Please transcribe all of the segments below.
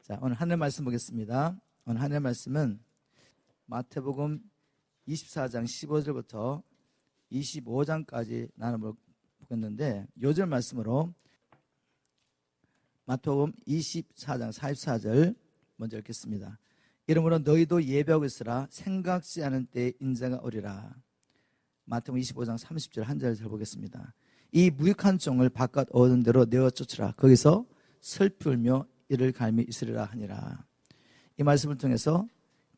자, 오늘 하늘 말씀 보겠습니다. 오늘 하늘 말씀은 마태복음 24장 15절부터 25장까지 나눠보겠는데, 요절 말씀으로 마태복음 24장 44절 먼저 읽겠습니다. 이러므로 너희도 예배하고 있으라. 생각지 않은 때에 인자가 오리라. 마태복음 25장 30절 한 절 보겠습니다. 이 무익한 종을 바깥 얻은 대로 내어 쫓으라. 거기서 슬피 울며 이를 갈미 있으리라 하니라. 이 말씀을 통해서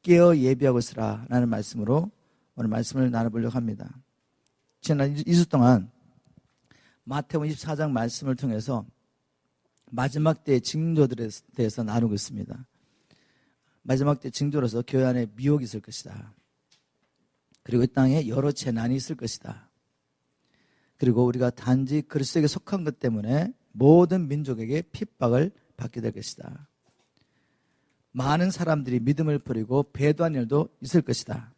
깨어 예배하고 있으라 라는 말씀으로 오늘 말씀을 나눠보려고 합니다. 지난 2주 동안 마태복음 24장 말씀을 통해서 마지막 때의 징조들에 대해서 나누고 있습니다. 마지막 때 징조로서 교회 안에 미혹이 있을 것이다. 그리고 이 땅에 여러 재난이 있을 것이다. 그리고 우리가 단지 그리스도에게 속한 것 때문에 모든 민족에게 핍박을 받게 될 것이다. 많은 사람들이 믿음을 버리고 배도한 일도 있을 것이다.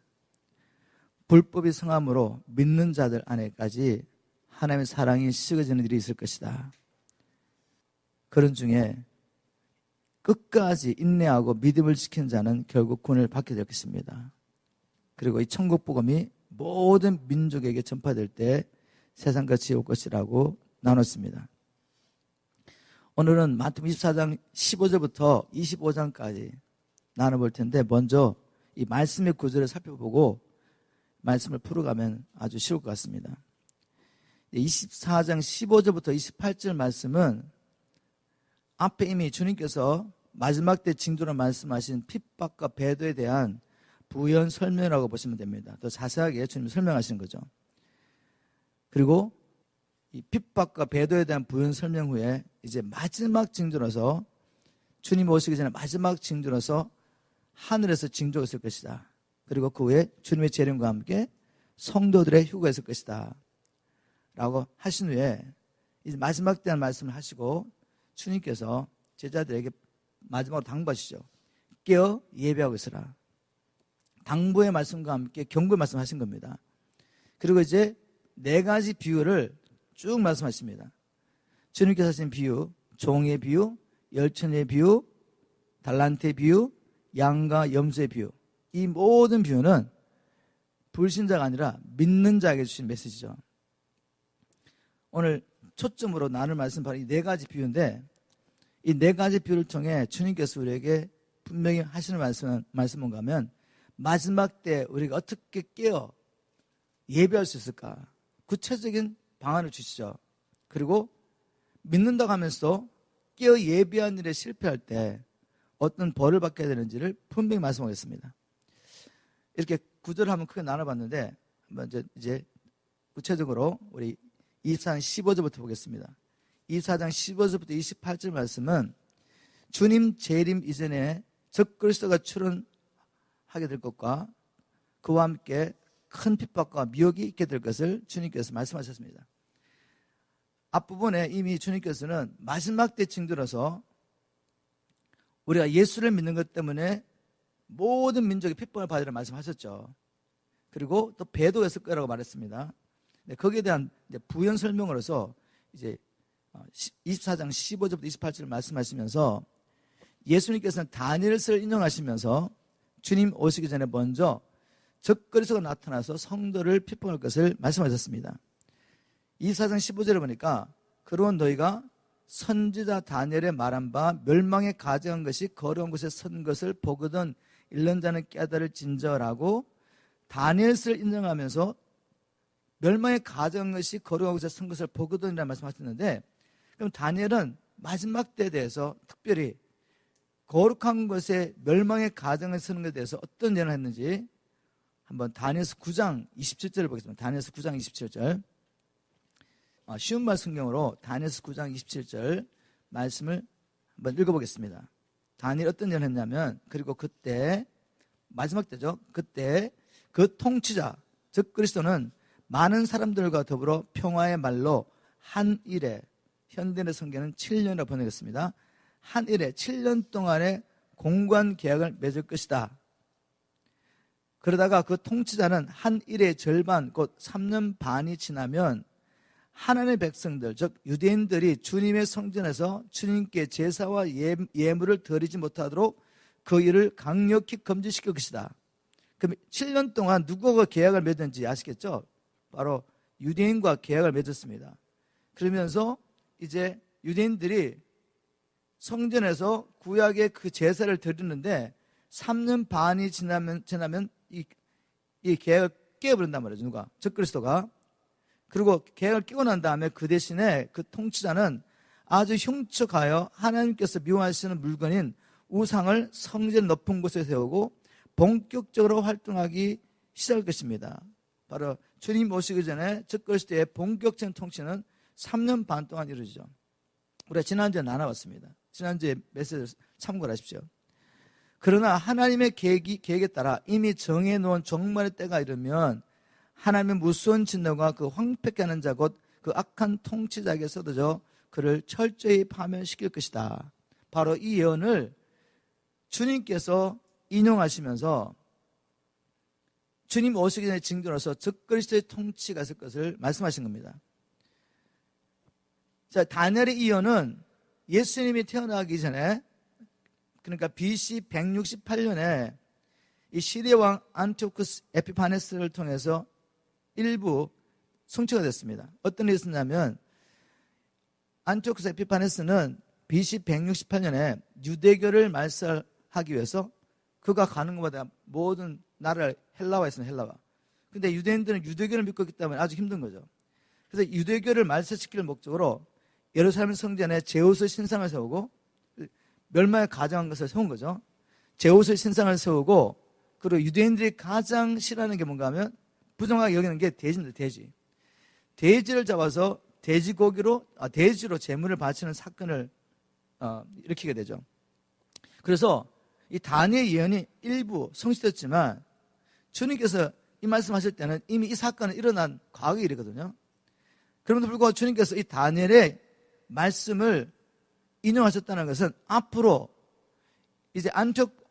불법이 성함으로 믿는 자들 안에까지 하나님의 사랑이 식어지는 일이 있을 것이다. 그런 중에 끝까지 인내하고 믿음을 지킨 자는 결국 구원을 받게 될 것입니다. 그리고 이 천국 복음이 모든 민족에게 전파될 때 세상과 지옥 것이라고 나눴습니다. 오늘은 마태복음 24장 15절부터 25장까지 나눠볼 텐데, 먼저 이 말씀의 구절을 살펴보고 말씀을 풀어가면 아주 쉬울 것 같습니다. 24장 15절부터 28절 말씀은 앞에 이미 주님께서 마지막 때 징조로 말씀하신 핍박과 배도에 대한 부연 설명이라고 보시면 됩니다. 더 자세하게 주님이 설명하시는 거죠. 그리고 이 핍박과 배도에 대한 부연 설명 후에 이제 마지막 징조로서, 주님 오시기 전에 마지막 징조로서 하늘에서 징조가 있을 것이다. 그리고 그 후에 주님의 재림과 함께 성도들의 휴거가 있을 것이다 라고 하신 후에 이제 마지막 때한 말씀을 하시고 주님께서 제자들에게 마지막으로 당부하시죠. 깨어 예배하고 있으라. 당부의 말씀과 함께 경고의 말씀 하신 겁니다. 그리고 이제 4가지 비유를 쭉 말씀하십니다. 주님께서 하신 비유, 종의 비유, 열천의 비유, 달란트의 비유, 양과 염소의 비유. 이 모든 비유는 불신자가 아니라 믿는 자에게 주신 메시지죠. 오늘 초점으로 나눌 말씀 바로 이 4가지 비유인데, 이 4가지 비유를 통해 주님께서 우리에게 분명히 하시는 말씀은 뭔가 하면, 마지막 때 우리가 어떻게 깨어 예배할 수 있을까? 구체적인 방안을 주시죠. 그리고 믿는다고 하면서도 깨어 예배한 일에 실패할 때 어떤 벌을 받게 되는지를 분명히 말씀하겠습니다. 이렇게 구절을 한번 크게 나눠봤는데, 먼저 이제 구체적으로 우리 24장 15절부터 보겠습니다. 24장 15절부터 28절 말씀은 주님 재림 이전에 적그리스도가 출현하게 될 것과 그와 함께 큰 핍박과 미혹이 있게 될 것을 주님께서 말씀하셨습니다. 앞부분에 이미 주님께서는 마지막 때 징조로서 우리가 예수를 믿는 것 때문에 모든 민족이 핍박을 받으리라 말씀하셨죠. 그리고 또 배도했을 거라고 말했습니다. 거기에 대한 이제 부연 설명으로서 이제 24장 15절부터 28절을 말씀하시면서 예수님께서는 다니엘서를 인용하시면서 주님 오시기 전에 먼저 적그리스도가 나타나서 성도를 핍박할 것을 말씀하셨습니다. 24장 15절에 보니까 그러면 너희가 선지자 다니엘의 말한 바 멸망에 가증한 것이 거룩한 곳에 선 것을 보거든 읽는 자는 깨달을 진저라고 다니엘서를 인정하면서 멸망에 가증한 것이 거룩한 곳에 선 것을 보거든이라는 말씀하셨는데, 그럼 다니엘은 마지막 때에 대해서 특별히 거룩한 것에 멸망에 가증한 서는 것에 대해서 어떤 예언을 했는지 한번 다니엘서 9장 27절을 보겠습니다. 다니엘서 9장 27절. 쉬운 말 성경으로 다니엘서 9장 27절 말씀을 한번 읽어보겠습니다. 다니엘 어떤 예언을 했냐면, 그리고 그때 마지막 때죠. 그때 그 통치자 즉 그리스도는 많은 사람들과 더불어 평화의 말로 한 일에, 현대의 성경은 7년이라고 번역했습니다. 한 일에 7년 동안의 공관 계약을 맺을 것이다. 그러다가 그 통치자는 한 일의 절반 곧 3년 반이 지나면 하나님의 백성들, 즉 유대인들이 주님의 성전에서 주님께 제사와 예물을 드리지 못하도록 그 일을 강력히 금지시킬 것이다. 그럼 7년 동안 누구와 계약을 맺은지 아시겠죠? 바로 유대인과 계약을 맺었습니다. 그러면서 이제 유대인들이 성전에서 구약의 그 제사를 드리는데 3년 반이 지나면 이 계약을 깨버린단 말이죠. 누가? 적그리스도가. 그리고 계약을 깨고 난 다음에 그 대신에 그 통치자는 아주 흉측하여 하나님께서 미워하시는 물건인 우상을 성전 높은 곳에 세우고 본격적으로 활동하기 시작할 것입니다. 바로 주님 오시기 전에 적그리스도의 본격적인 통치는 3년 반 동안 이루어지죠. 우리가 지난주에 나눠봤습니다. 지난주에 메시지를 참고를 하십시오. 그러나 하나님의 계획에 따라 이미 정해놓은 종말의 때가 이르면 하나님의 무서운 진노가 그 황폐케 하는 자 곧 그 악한 통치자에게 쏟아져 그를 철저히 파멸시킬 것이다. 바로 이 예언을 주님께서 인용하시면서 주님 오시기 전에 징조로서 적그리스도의 통치가 있을 것을 말씀하신 겁니다. 자, 다니엘의 이 예언은 예수님이 태어나기 전에, 그러니까 BC 168년에 이 시리아 왕 안티오쿠스 에피파네스를 통해서 일부 성취가 됐습니다. 어떤 일이 있었냐면 안티오쿠스 에피파네스는 BC 168년에 유대교를 말살하기 위해서 그가 가는 것마다 모든 나라를 헬라화했습니다. 헬라화. 근데 유대인들은 유대교를 믿고 있기 때문에 아주 힘든 거죠. 그래서 유대교를 말살시킬 목적으로 예루살렘 성전에 제우스 신상을 세우고 멸망에 가정한 것을 세운 거죠. 제우스 신상을 세우고, 그리고 유대인들이 가장 싫어하는 게 뭔가 하면 부정하게 여기는 게 돼지입니다. 돼지. 돼지를 잡아서 돼지로 제물을 바치는 사건을 일으키게 되죠. 그래서 이 다니엘 예언이 일부 성취됐지만 주님께서 이 말씀하실 때는 이미 이 사건은 일어난 과거의 일이거든요. 그럼에도 불구하고 주님께서 이 다니엘의 말씀을 인용하셨다는 것은 앞으로 이제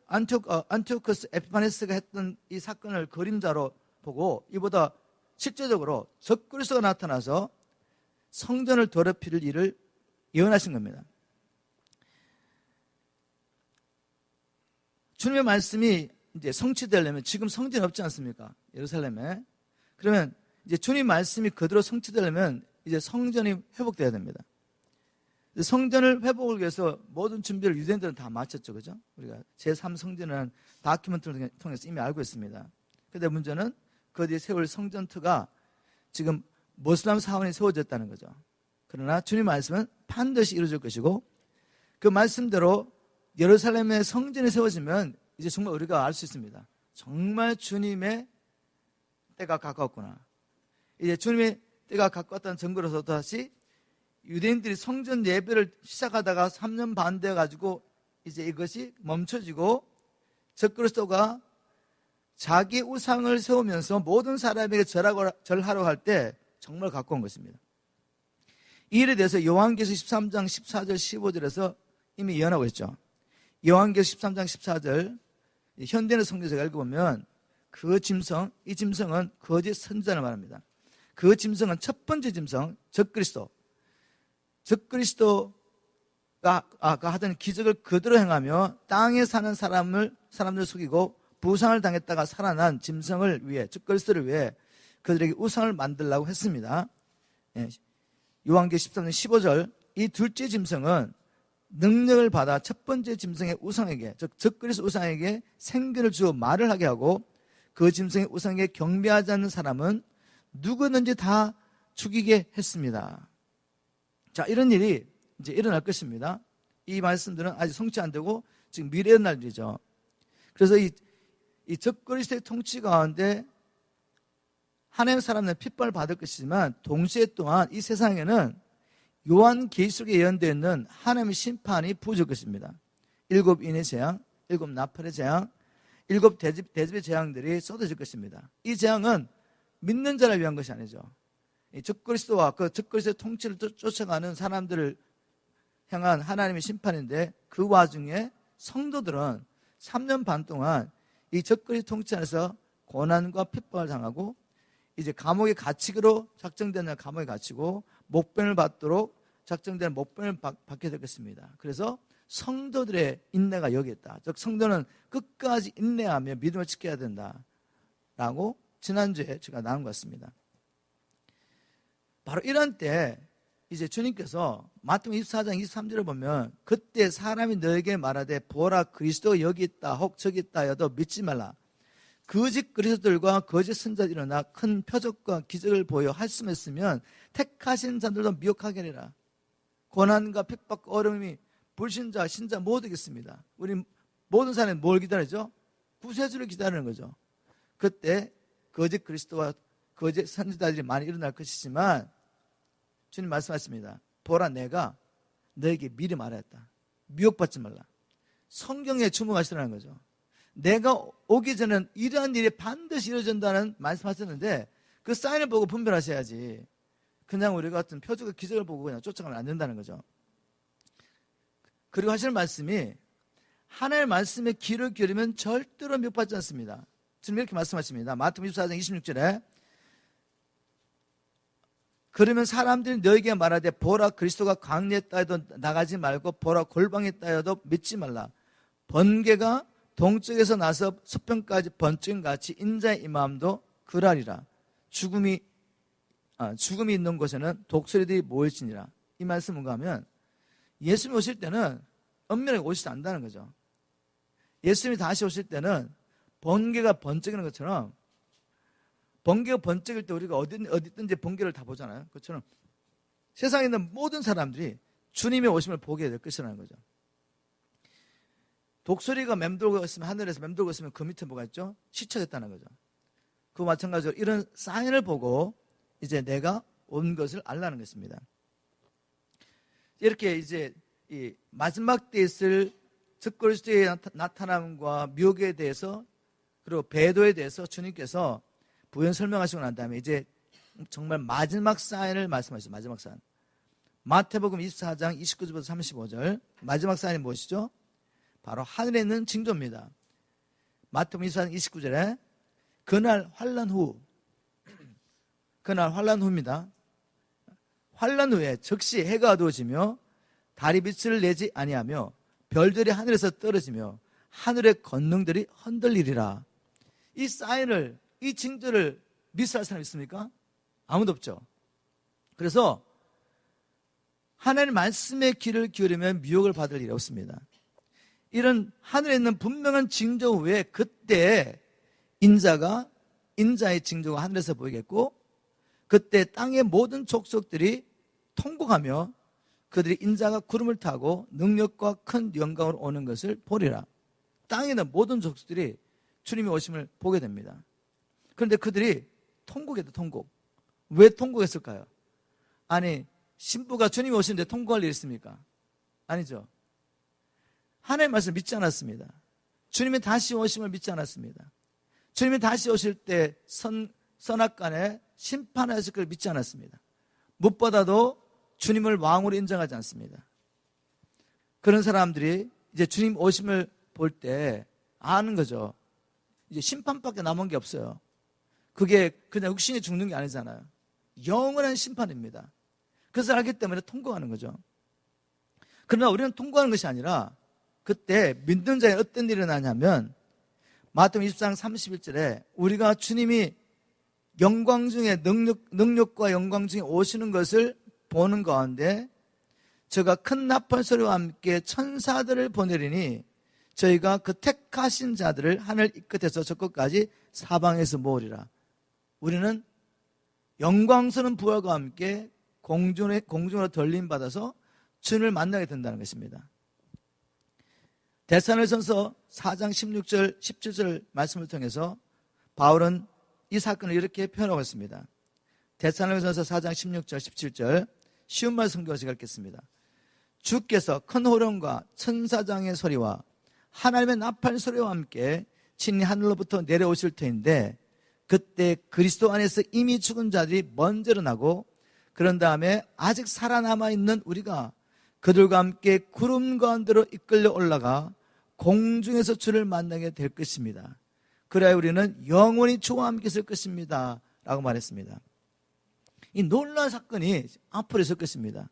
안티오쿠스 에피파네스가 했던 이 사건을 그림자로 보고 이보다 실제적으로 적그리스도가 나타나서 성전을 더럽힐 일을 예언하신 겁니다. 주님의 말씀이 이제 성취되려면 지금 성전이 없지 않습니까? 예루살렘에. 그러면 이제 주님 말씀이 그대로 성취되려면 이제 성전이 회복돼야 됩니다. 성전을 회복을 위해서 모든 준비를 유대인들은 다 마쳤죠. 그죠? 우리가 제3성전이라는 다큐멘터리를 통해서 이미 알고 있습니다. 그런데 문제는 그 뒤에 세울 성전터가 지금 모슬람 사원이 세워졌다는 거죠. 그러나 주님 말씀은 반드시 이루어질 것이고 그 말씀대로 예루살렘의 성전이 세워지면 이제 정말 우리가 알 수 있습니다. 정말 주님의 때가 가까웠구나. 이제 주님의 때가 가까웠다는 증거로서 다시 유대인들이 성전 예배를 시작하다가 3년 반 돼가지고 이제 이것이 멈춰지고 적그리스도가 자기 우상을 세우면서 모든 사람에게 절하라고 할 때 정말 가까운 것입니다. 이 일에 대해서 요한계시록 13장 14절 15절에서 이미 예언하고 있죠. 요한계시록 13장 14절 현대의 성경에서 읽어보면 이 짐승은 거짓 선지자를 말합니다. 그 짐승은 첫 번째 짐승 적그리스도가 하던 기적을 그대로 행하며 땅에 사는 사람들 속이고 부상을 당했다가 살아난 짐승을 위해, 적그리스도를 위해 그들에게 우상을 만들라고 했습니다. 요한계시록 13장 15절 이 둘째 짐승은 능력을 받아 첫 번째 짐승의 우상에게, 즉 적그리스도 우상에게 생기를 주어 말을 하게 하고 그 짐승의 우상에게 경배하지 않는 사람은 누구든지 다 죽이게 했습니다. 자, 이런 일이 이제 일어날 것입니다. 이 말씀들은 아직 성취 안 되고 지금 미래의 날이죠. 그래서 이 적그리스도의 통치 가운데 하나님의 사람들은 핍박을 받을 것이지만 동시에 또한 이 세상에는 요한계시록에 예언되어 있는 하나님의 심판이 부어질 것입니다. 7 인의 재앙, 7 나팔의 재앙, 7 대접의 재앙들이 쏟아질 것입니다. 이 재앙은 믿는 자를 위한 것이 아니죠. 적그리스도와 그 적그리스도의 통치를 쫓아가는 사람들을 향한 하나님의 심판인데 그 와중에 성도들은 3년 반 동안 이 적그리스도 통치 안에서 고난과 핍박을 당하고 이제 감옥에 갇히기로 작정되는 감옥에 갇히고 목변을 받도록 작정된 목변을 받게 될 것입니다. 그래서 성도들의 인내가 여기 있다. 즉 성도는 끝까지 인내하며 믿음을 지켜야 된다라고 지난주에 제가 나눈 것 같습니다. 바로 이런 때 이제 주님께서 마태복음 24장 23절을 보면 그때 사람이 너에게 말하되 보라 그리스도 여기 있다 혹 저기 있다 하여도 믿지 말라. 거짓 그리스도들과 거짓 선자들이 일어나 큰 표적과 기적을 보여 할수했으면 택하신 자들도 미혹하게 하리라. 고난과 핍박과 어려움이 불신자 신자 모두겠습니다. 우리 모든 사람이 뭘 기다리죠? 구세주를 기다리는 거죠. 그때 거짓 그리스도와 거짓 선지자들이 많이 일어날 것이지만 주님 말씀하십니다. 보라 내가 너에게 미리 말하였다. 미혹받지 말라. 성경에 주목하시라는 거죠. 내가 오기 전에는 이러한 일이 반드시 이루어진다는 말씀하셨는데 그 사인을 보고 분별하셔야지. 그냥 우리가 같은 표적과 기적을 보고 그냥 쫓아가면 안 된다는 거죠. 그리고 하시는 말씀이 하나님의 말씀에 귀를 기울이면 절대로 미혹받지 않습니다. 주님 이렇게 말씀하십니다. 마태복음 24장 26절에 그러면 사람들이 너에게 말하되 보라 그리스도가 광야에 있다 해도 나가지 말고 보라 골방에 있다 해도 믿지 말라. 번개가 동쪽에서 나서 서편까지 번쩍인 같이 인자의 임함도 그러하리라. 죽음이 있는 곳에는 독수리들이 모일지니라. 이 말씀은 뭔가 하면 예수님이 오실 때는 엄밀하게 오시지 않는다는 거죠. 예수님이 다시 오실 때는 번개가 번쩍이는 것처럼 번개가 번쩍일 때 우리가 어디든지 번개를 다 보잖아요. 그것처럼 세상에 있는 모든 사람들이 주님의 오심을 보게 될 것이라는 거죠. 독수리가 맴돌고 있으면 하늘에서 맴돌고 있으면 그 밑에 뭐가 있죠? 시체겠다는 거죠. 그 마찬가지로 이런 사인을 보고 이제 내가 온 것을 알라는 것입니다. 이렇게 이제 이 마지막 때에 있을 적그리스도의 나타남과 미혹에 대해서 그리고 배도에 대해서 주님께서 부연 설명하시고 난 다음에 이제 정말 마지막 사인을 말씀하시죠. 마지막 사인. 마태복음 24장 29절부터 35절 마지막 사인이 무엇이죠? 바로 하늘에 있는 징조입니다. 마태복음 24장 29절에 그날 환난 후입니다. 환난 후에 즉시 해가 어두워지며 달이 빛을 내지 아니하며 별들이 하늘에서 떨어지며 하늘의 권능들이 흔들리리라. 이 사인을 이 징조를 미스할 사람 있습니까? 아무도 없죠. 그래서 하나님 말씀에 귀를 기울이면 미혹을 받을 일이 없습니다. 이런 하늘에 있는 분명한 징조 외에 그때 인자의 징조가 하늘에서 보이겠고 그때 땅의 모든 족속들이 통곡하며 그들이 인자가 구름을 타고 능력과 큰 영광으로 오는 것을 보리라. 땅에 있는 모든 족속들이 주님의 오심을 보게 됩니다. 그런데 그들이 통곡했다. 통곡. 왜 통곡했을까요? 아니 신부가 주님이 오시는데 통곡할 일이 있습니까? 아니죠. 하나님의 말씀을 믿지 않았습니다. 주님이 다시 오심을 믿지 않았습니다. 주님이 다시 오실 때 선악간에 심판하실 걸 믿지 않았습니다. 무엇보다도 주님을 왕으로 인정하지 않습니다. 그런 사람들이 이제 주님 오심을 볼 때 아는 거죠. 이제 심판밖에 남은 게 없어요. 그게 그냥 육신이 죽는 게 아니잖아요. 영원한 심판입니다. 그것을 알기 때문에 통곡하는 거죠. 그러나 우리는 통곡하는 것이 아니라 그때 믿는 자에 어떤 일이 일어나냐면 마태복음 24장 31절에 우리가 주님이 영광 중에 능력과 영광 중에 오시는 것을 보는 가운데 저가 큰 나팔 소리와 함께 천사들을 보내리니 저희가 그 택하신 자들을 하늘 이 끝에서 저 끝까지 사방에서 모으리라. 우리는 영광스러운 부활과 함께 공중으로 돌림받아서 주님을 만나게 된다는 것입니다. 데살로니가전서 4장 16절 17절 말씀을 통해서 바울은 이 사건을 이렇게 표현하고 있습니다. 데살로니가전서 4장 16절 17절 쉬운 말씀 교시가 읽겠습니다. 주께서 큰 호령과 천사장의 소리와 하나님의 나팔 소리와 함께 친히 하늘로부터 내려오실 터인데 그때 그리스도 안에서 이미 죽은 자들이 먼저 일어나고 그런 다음에 아직 살아남아 있는 우리가 그들과 함께 구름 가운데로 이끌려 올라가 공중에서 주를 만나게 될 것입니다. 그래야 우리는 영원히 주와 함께 있을 것입니다 라고 말했습니다. 이 놀라운 사건이 앞으로 있을 것입니다.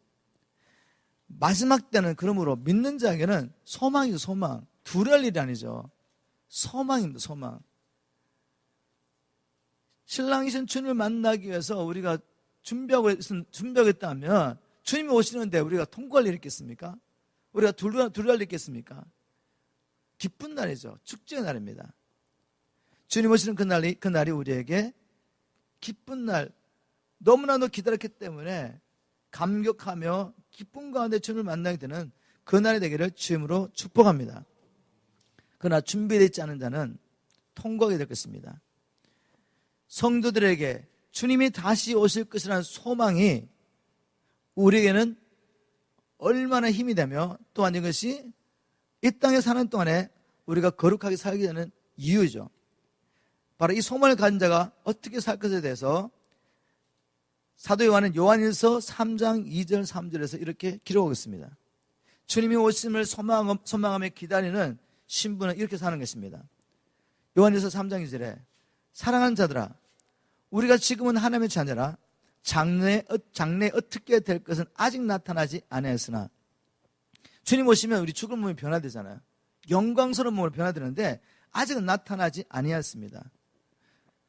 마지막 때는 그러므로 믿는 자에게는 소망이죠. 소망. 두려울 일이 아니죠. 소망입니다. 소망. 신랑이신 주님을 만나기 위해서 우리가 준비하고 있다면 주님이 오시는데 우리가 통과할 일이 있겠습니까? 우리가 두려울 일이 있겠습니까? 기쁜 날이죠. 축제의 날입니다. 주님 오시는 그날이 우리에게 기쁜 날, 너무나도 기다렸기 때문에 감격하며 기쁨 가운데 주님을 만나게 되는 그날이 되기를 주님으로 축복합니다. 그러나 준비되지 않은 자는 통과하게 될 것입니다. 성도들에게 주님이 다시 오실 것이라는 소망이 우리에게는 얼마나 힘이 되며 또한 이것이 이 땅에 사는 동안에 우리가 거룩하게 살게 되는 이유죠. 바로 이 소망을 가진 자가 어떻게 살 것에 대해서 사도 요한은 요한일서 3장 2절 3절에서 이렇게 기록하고 있습니다. 주님이 오심을 소망하며 기다리는 신부는 이렇게 사는 것입니다. 요한일서 3장 2절에 사랑하는 자들아, 우리가 지금은 하나님의 자녀라. 장래에 어떻게 될 것은 아직 나타나지 않았으나, 주님 오시면 우리 죽은 몸이 변화되잖아요. 영광스러운 몸으로 변화되는데 아직은 나타나지 아니었습니다.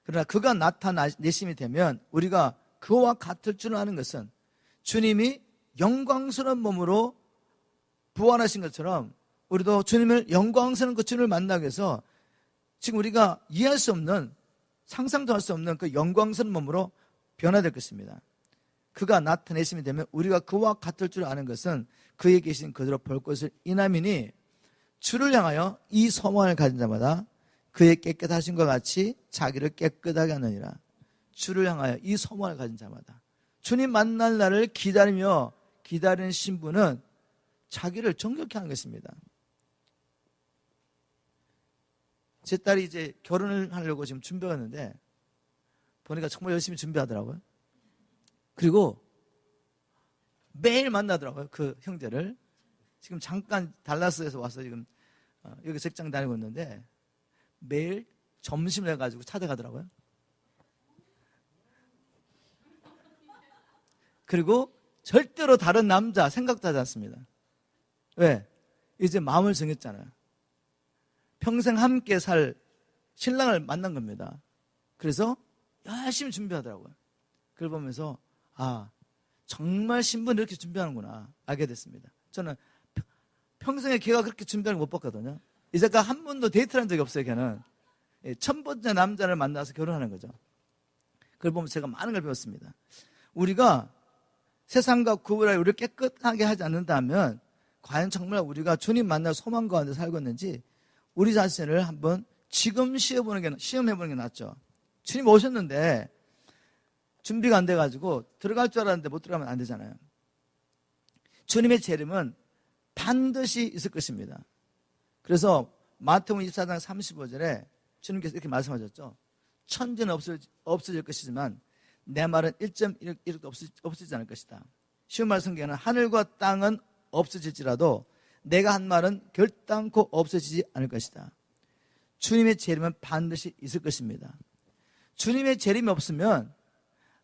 그러나 그가 나타내심이 되면 우리가 그와 같을 줄 아는 것은 주님이 영광스러운 몸으로 부활하신 것처럼 우리도 주님을 영광스러운 그 주님을 만나기 위해서 지금 우리가 이해할 수 없는, 상상도 할 수 없는 그 영광스러운 몸으로 변화될 것입니다. 그가 나타내심이 되면 우리가 그와 같을 줄 아는 것은 그에 계신 그대로 볼 것을 인함이니 주를 향하여 이 소망을 가진 자마다 그의 깨끗하신 것 같이 자기를 깨끗하게 하느니라. 주를 향하여 이 소망을 가진 자마다, 주님 만날 날을 기다리며 기다리는 신부는 자기를 정결케 하는 것입니다. 제 딸이 이제 결혼을 하려고 지금 준비하는데 보니까 정말 열심히 준비하더라고요. 그리고 매일 만나더라고요. 그 형제를. 지금 잠깐 달라스에서 와서 지금 여기 직장 다니고 있는데 매일 점심을 해가지고 찾아가더라고요. 그리고 절대로 다른 남자 생각도 하지 않습니다. 왜? 이제 마음을 정했잖아요. 평생 함께 살 신랑을 만난 겁니다. 그래서 열심히 준비하더라고요. 그걸 보면서 정말 신부는 이렇게 준비하는구나 알게 됐습니다. 저는 평생에 걔가 그렇게 준비하는 거 못 봤거든요. 이제까지 한 번도 데이트를 한 적이 없어요. 걔는 첫 번째 남자를 만나서 결혼하는 거죠. 그걸 보면서 제가 많은 걸 배웠습니다. 우리가 세상과 구분하여 우리를 깨끗하게 하지 않는다면 과연 정말 우리가 주님 만날 소망 가운데 살고 있는지 우리 자신을 한번 지금 시험해보는 게 낫죠. 주님 오셨는데 준비가 안 돼가지고 들어갈 줄 알았는데 못 들어가면 안 되잖아요. 주님의 재림은 반드시 있을 것입니다. 그래서 마태복음 24장 35절에 주님께서 이렇게 말씀하셨죠. 천지는 없어질 것이지만 내 말은 1.1도 없어지지 않을 것이다. 쉬운 말 성경에는 하늘과 땅은 없어질지라도 내가 한 말은 결단코 없어지지 않을 것이다. 주님의 재림은 반드시 있을 것입니다. 주님의 재림이 없으면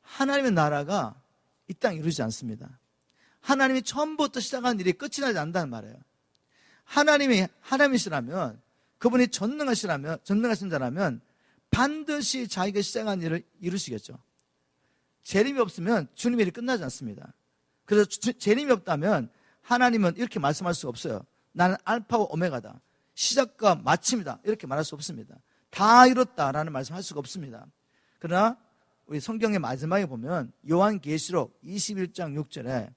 하나님의 나라가 이 땅에 이루어지지 않습니다. 하나님이 처음부터 시작한 일이 끝이 나지 않는다는 말이에요. 하나님이 하나님이시라면, 그분이 전능하신 자라면 반드시 자기가 시작한 일을 이루시겠죠. 재림이 없으면 주님의 일이 끝나지 않습니다. 그래서 재림이 없다면 하나님은 이렇게 말씀할 수가 없어요. 나는 알파와 오메가다, 시작과 마침이다, 이렇게 말할 수 없습니다. 다 이뤘다라는 말씀할 수가 없습니다. 그러나 우리 성경의 마지막에 보면 요한계시록 21장 6절에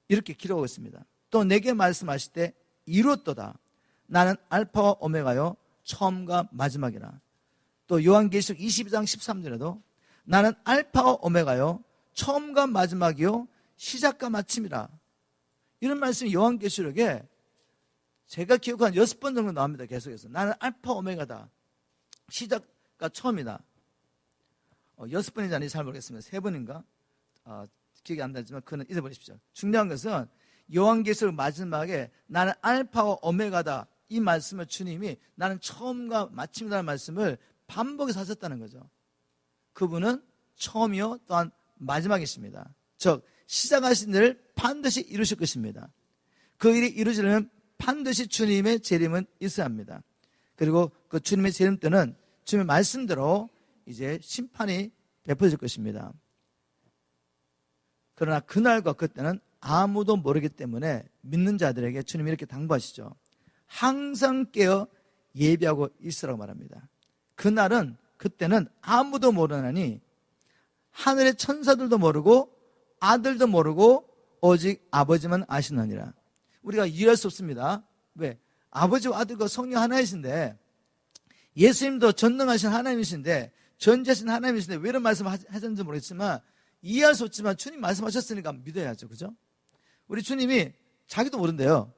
이렇게 기록하고 있습니다. 또 내게 말씀하실 때 이뤘도다. 나는 알파와 오메가요 처음과 마지막이라. 또 요한계시록 22장 13절에도 나는 알파와 오메가요 처음과 마지막이요 시작과 마침이라. 이런 말씀이 요한계시록에 제가 기억한 6번 정도 나옵니다. 계속해서 나는 알파 오메가다, 시작과 처음이다. 6번인지 아닌지 잘 모르겠습니다. 3번인가? 기억이 안 나지만 그건 잊어버리십시오. 중요한 것은 요한계시록 마지막에 나는 알파와 오메가다, 이 말씀을 주님이 나는 처음과 마침이라는 말씀을 반복해서 하셨다는 거죠. 그분은 처음이요 또한 마지막이십니다. 즉 시작하신 일을 반드시 이루실 것입니다. 그 일이 이루어지려면 반드시 주님의 재림은 있어야 합니다. 그리고 그 주님의 재림 때는 주님의 말씀대로 이제 심판이 베풀어질 것입니다. 그러나 그날과 그때는 아무도 모르기 때문에 믿는 자들에게 주님이 이렇게 당부하시죠. 항상 깨어 예비하고 있으라고 말합니다. 그날은 그때는 아무도 모르나니 하늘의 천사들도 모르고 아들도 모르고 오직 아버지만 아시느니라. 우리가 이해할 수 없습니다. 왜? 아버지와 아들과 성령 하나이신데, 예수님도 전능하신 하나님이신데, 전지하신 하나님이신데 왜 이런 말씀을 하셨는지 모르겠지만 이해할 수 없지만 주님 말씀하셨으니까 믿어야죠. 그죠? 우리 주님이 자기도 모른대요.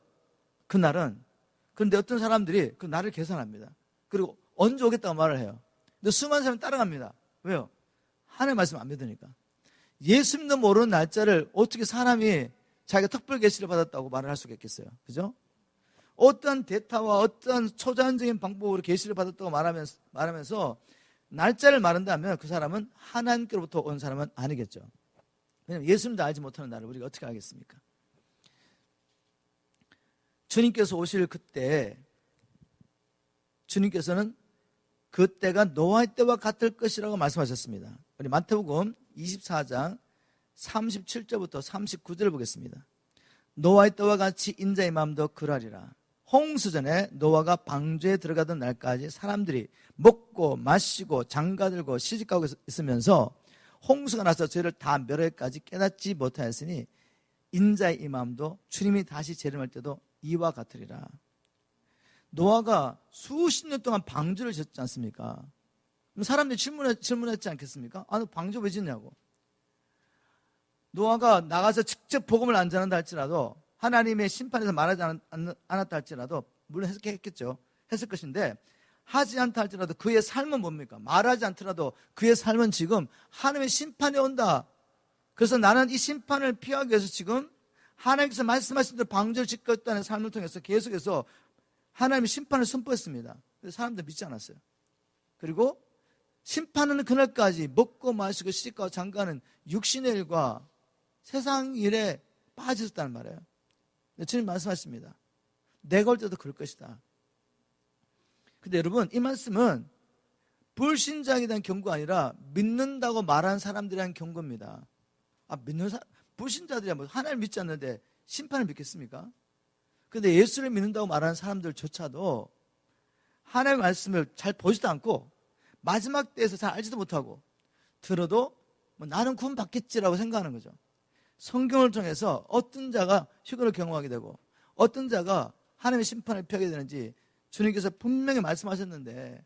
그날은. 그런데 어떤 사람들이 그 날을 계산합니다. 그리고 언제 오겠다고 말을 해요. 근데 수많은 사람이 따라갑니다. 왜요? 하나님 말씀 안 믿으니까. 예수님도 모르는 날짜를 어떻게 사람이 자기가 특별 계시를 받았다고 말을 할 수가 있겠어요. 그죠? 어떠한 대타와 어떠한 초자연적인 방법으로 계시를 받았다고 말하면서 날짜를 말한다면 그 사람은 하나님께로부터 온 사람은 아니겠죠. 왜냐하면 예수님도 알지 못하는 날을 우리가 어떻게 알겠습니까? 주님께서 오실 그때, 주님께서는 그때가 노아의 때와 같을 것이라고 말씀하셨습니다. 우리 마태복음 24장 37절부터 39절을 보겠습니다. 노아의 때와 같이 인자의 마음도 그러하리라. 홍수전에 노아가 방주에 들어가던 날까지 사람들이 먹고 마시고 장가들고 시집가고 있으면서 홍수가 나서 저희를 다 멸하기까지 깨닫지 못하였으니 인자의 이 마음도 주님이 다시 재림할 때도 이와 같으리라. 노아가 수십 년 동안 방주를 짓지 않습니까? 그럼 사람들이 질문했지 않겠습니까? 아, 너 방주 왜 짓냐고. 노아가 나가서 직접 복음을 안 전한다 할지라도, 하나님의 심판에서 말하지 않았다 할지라도, 물론 했겠죠. 했을 것인데, 하지 않다 할지라도 그의 삶은 뭡니까? 말하지 않더라도 그의 삶은 지금 하나님의 심판이 온다. 그래서 나는 이 심판을 피하기 위해서 지금 하나님께서 말씀하신 대로 방주를 짓고 있다는 삶을 통해서 계속해서 하나님의 심판을 선포했습니다. 그래서 사람들 믿지 않았어요. 그리고 심판은 그날까지 먹고 마시고 시집가고 장가는 육신의 일과 세상 일에 빠졌다는 말이에요. 주님 말씀하십니다. 내가 올 때도 그럴 것이다. 근데 여러분, 이 말씀은 불신자에 대한 경고가 아니라 믿는다고 말하는 사람들에 대한 경고입니다. 불신자들이야 뭐 하나님 믿지 않는데 심판을 믿겠습니까? 근데 예수를 믿는다고 말하는 사람들조차도 하나님의 말씀을 잘 보지도 않고 마지막 때에서 잘 알지도 못하고 들어도 뭐 나는 구원 받겠지라고 생각하는 거죠. 성경을 통해서 어떤 자가 휴거를 경험하게 되고 어떤 자가 하나님의 심판을 피하게 되는지 주님께서 분명히 말씀하셨는데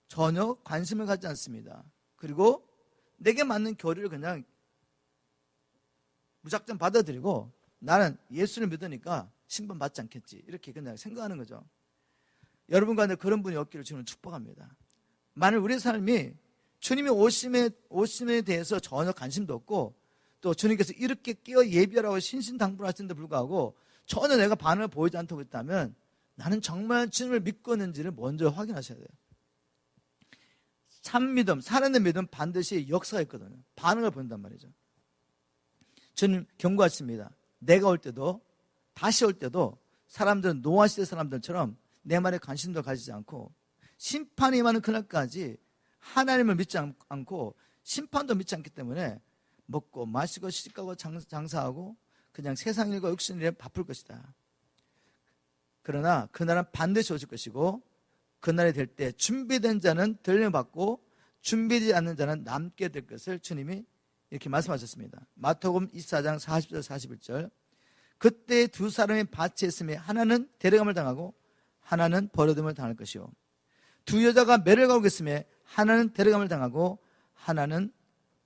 전혀 관심을 갖지 않습니다. 그리고 내게 맞는 교리를 그냥 무작정 받아들이고 나는 예수를 믿으니까 심판 받지 않겠지, 이렇게 그냥 생각하는 거죠. 여러분 가운데 그런 분이 없기를 주님은 축복합니다. 만일 우리 삶이 주님이 오심에 대해서 전혀 관심도 없고 또 주님께서 이렇게 깨어 예비하라고 신신당부하시는데 불구하고 전혀 내가 반응을 보이지 않고 있다면 나는 정말 주님을 믿고 있는지를 먼저 확인하셔야 돼요. 참 믿음, 살아있는 믿음 반드시 역사가 있거든요. 반응을 보인단 말이죠. 주님 경고하십니다. 내가 올 때도 다시 올 때도 사람들은 노아 시대 사람들처럼 내 말에 관심도 가지지 않고 심판이 임하는 그날까지 하나님을 믿지 않고 심판도 믿지 않기 때문에 먹고 마시고 시집가고 장사하고 그냥 세상 일과 육신 일에 바쁠 것이다. 그러나 그날은 반드시 오실 것이고 그날이 될 때 준비된 자는 들림을 받고 준비되지 않는 자는 남게 될 것을 주님이 이렇게 말씀하셨습니다. 마태복음 24장 40절 41절. 그때 두 사람이 밭에 있으며 하나는 데려감을 당하고 하나는 버려둠을 당할 것이요 두 여자가 매를 가고 있으며 하나는 데려감을 당하고 하나는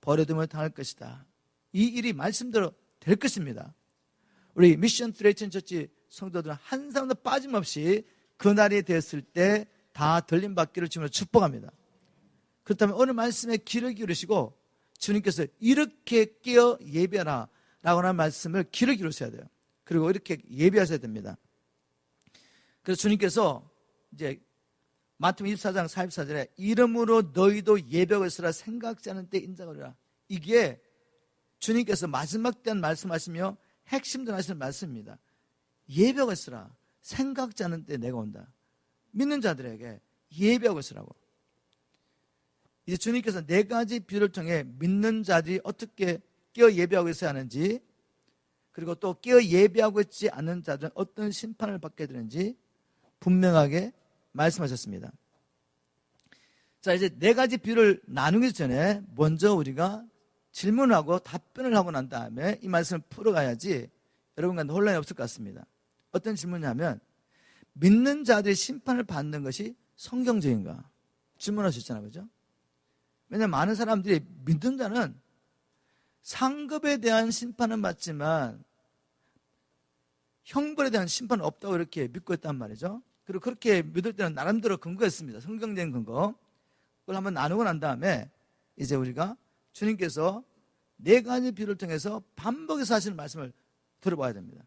버려둠을 당할 것이다. 이 일이 말씀대로 될 것입니다. 우리 미션 트레이션 처치 성도들은 한 사람도 빠짐없이 그날이 됐을 때 다 들림 받기를 주님으로 축복합니다. 그렇다면 오늘 말씀에 귀를 기울이시고 주님께서 이렇게 깨어 예비하라 라고 하는 말씀을 귀를 기울이셔야 돼요. 그리고 이렇게 예비하셔야 됩니다. 그래서 주님께서 이제 마태복음 24장 44절에 이름으로 너희도 예벽을 쓰라 생각지 않은 때 인자가 오리라. 이게 주님께서 마지막 때는 말씀하시며 핵심도 하시는 말씀입니다. 예벽을 쓰라. 생각지 않은 때 내가 온다. 믿는 자들에게 예벽을 쓰라고. 이제 주님께서 네 가지 비유를 통해 믿는 자들이 어떻게 깨어 예배하고 있어야 하는지, 그리고 또 깨어 예배하고 있지 않는 자들은 어떤 심판을 받게 되는지 분명하게 말씀하셨습니다. 자, 이제 네 가지 비유를 나누기 전에 먼저 우리가 질문하고 답변을 하고 난 다음에 이 말씀을 풀어가야지 여러분과 혼란이 없을 것 같습니다. 어떤 질문이냐면, 믿는 자들이 심판을 받는 것이 성경적인가? 질문하셨잖아요, 그죠? 왜냐하면 많은 사람들이 믿는 자는 상급에 대한 심판은 받지만 형벌에 대한 심판은 없다고 이렇게 믿고 있단 말이죠. 그리고 그렇게 믿을 때는 나름대로 근거했습니다. 성경적인 근거. 그걸 한번 나누고 난 다음에 이제 우리가 주님께서 네 가지 비유를 통해서 반복해서 하시는 말씀을 들어봐야 됩니다.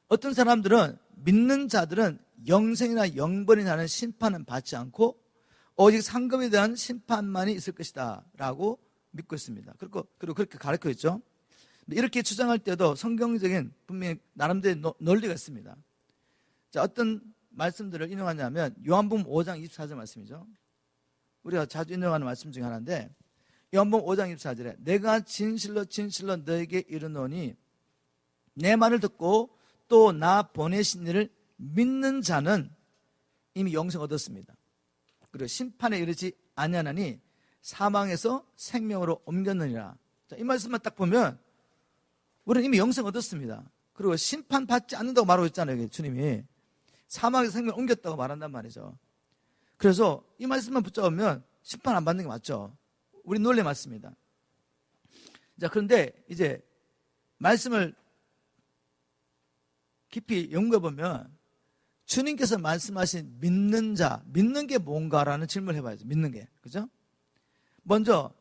어떤 사람들은, 믿는 자들은 영생이나 영벌이라는 심판은 받지 않고 오직 상급에 대한 심판만이 있을 것이다 라고 믿고 있습니다. 그리고 그렇게 가르쳐 있죠. 이렇게 주장할 때도 성경적인 분명히 나름대로 논리가 있습니다. 자, 어떤 말씀들을 인용하냐면 요한복음 5장 24절 말씀이죠. 우리가 자주 인용하는 말씀 중에 하나인데, 요한복음 5장 24절에 내가 진실로 진실로 너에게 이르노니 내 말을 듣고 또 나 보내신 이를 믿는 자는 이미 영생 얻었습니다. 그리고 심판에 이르지 아니하나니 사망에서 생명으로 옮겼느니라. 자, 이 말씀만 딱 보면 우리는 이미 영생 얻었습니다. 그리고 심판받지 않는다고 말하고 있잖아요, 주님이. 사망에서 생명을 옮겼다고 말한단 말이죠. 그래서 이 말씀만 붙잡으면 심판 안 받는 게 맞죠. 우리 논리 맞습니다. 자, 그런데 이제 말씀을 깊이 연구해 보면 주님께서 말씀하신 믿는 자, 믿는 게 뭔가라는 질문을 해봐야죠. 믿는 게, 그죠? 먼저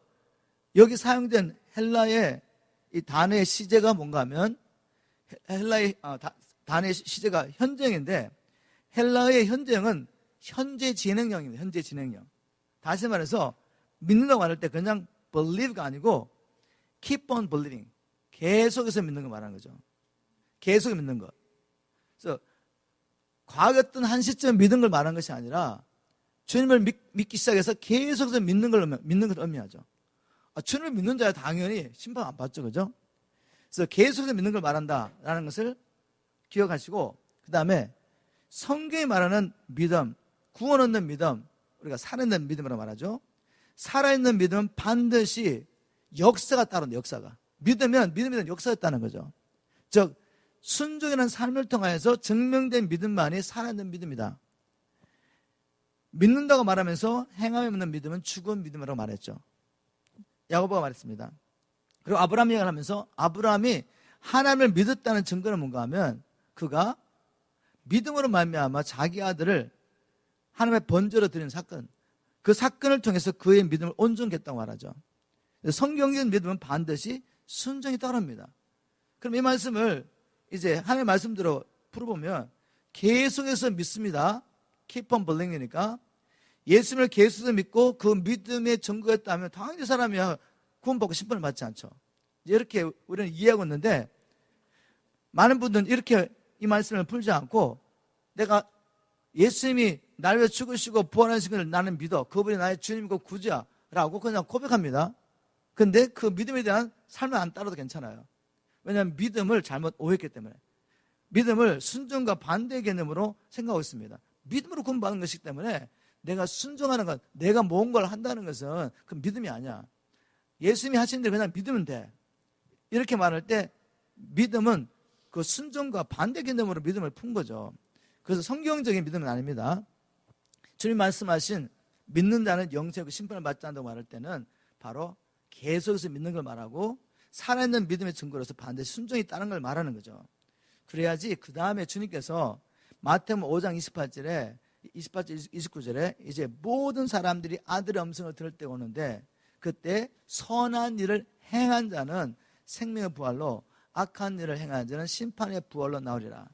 여기 사용된 헬라의 이 단어의 시제가 뭔가 하면, 헬라의 단어의 시제가 현재형인데, 헬라의 현재형은 현재 진행형입니다. 현재 진행형. 다시 말해서 믿는다고 말할 때 그냥 believe가 아니고 keep on believing, 계속해서 믿는 거 말하는 거죠. 계속 믿는 것. 그래서 과거 어떤 한 시점 믿은 걸 말하는 것이 아니라 주님을 믿기 시작해서 계속해서 믿는 걸 의미하죠. 주님을 믿는 자야 당연히 심판 안 받죠, 그죠? 그래서 계속해서 믿는 걸 말한다라는 것을 기억하시고, 그 다음에 성경이 말하는 믿음, 구원 얻는 믿음, 우리가 살아있는 믿음이라고 말하죠. 살아있는 믿음은 반드시 역사가 따른다. 역사가. 믿으면 역사가 있다는 거죠. 즉 순종이라는 삶을 통해서 증명된 믿음만이 살아있는 믿음이다. 믿는다고 말하면서 행함에 없는 믿음은 죽은 믿음이라고 말했죠. 야고보가 말했습니다. 그리고 아브라함 얘기를 하면서 아브라함이 하나님을 믿었다는 증거는 뭔가 하면 그가 믿음으로 말미암아 자기 아들을 하나님의 번제로 드리는 사건, 그 사건을 통해서 그의 믿음을 온전했다고 말하죠. 성경적인 믿음은 반드시 순종이 따릅니다. 그럼 이 말씀을 이제 하나님의 말씀대로 풀어보면 계속해서 믿습니다. Keep on believing이니까 예수님을 계속해서 믿고 그 믿음의 증거가 있다면 당연히 사람이 구원받고 심판을 받지 않죠. 이렇게 우리는 이해하고 있는데, 많은 분들은 이렇게 이 말씀을 풀지 않고 내가 예수님이 나를 위해 죽으시고 부활하신 것을 나는 믿어, 그분이 나의 주님이고 구주야라고 그냥 고백합니다. 근데 그 믿음에 대한 삶을 안 따라도 괜찮아요. 왜냐하면 믿음을 잘못 오해했기 때문에. 믿음을 순종과 반대의 개념으로 생각하고 있습니다. 믿음으로 구원받는 것이기 때문에 내가 순종하는 것, 내가 뭔가를 한다는 것은 그 믿음이 아니야. 예수님이 하신 대로 그냥 믿으면 돼. 이렇게 말할 때 믿음은 그 순종과 반대 개념으로 믿음을 푼 거죠. 그래서 성경적인 믿음은 아닙니다. 주님 말씀하신 믿는 자는 영생 심판을 받지 않는다고 말할 때는 바로 계속해서 믿는 걸 말하고 살아있는 믿음의 증거로서 반드시 순종이 따른 걸 말하는 거죠. 그래야지 그 다음에 주님께서 마태복음 5장 28절, 29절에 이제 모든 사람들이 아들의 음성을 들을 때 오는데 그때 선한 일을 행한 자는 생명의 부활로 악한 일을 행한 자는 심판의 부활로 나오리라.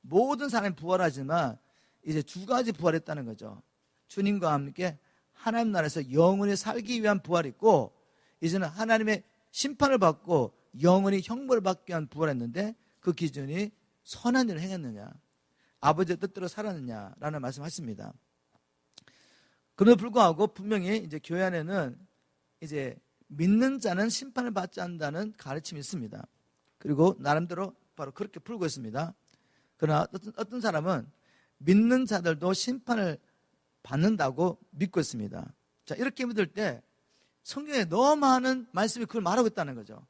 모든 사람이 부활하지만 이제 두 가지 부활했다는 거죠. 주님과 함께 하나님 나라에서 영원히 살기 위한 부활이 있고, 이제는 하나님의 심판을 받고 영원히 형벌을 받기 위한 부활했는데, 그 기준이 선한 일을 행했느냐, 아버지의 뜻대로 살았느냐라는 말씀하십니다. 그럼에도 불구하고 분명히 이제 교회 안에는 이제 믿는 자는 심판을 받지 않는다는 가르침이 있습니다. 그리고 나름대로 바로 그렇게 풀고 있습니다. 그러나 어떤 사람은 믿는 자들도 심판을 받는다고 믿고 있습니다. 자, 이렇게 믿을 때 성경에 너무 많은 말씀이 그걸 말하고 있다는 거죠.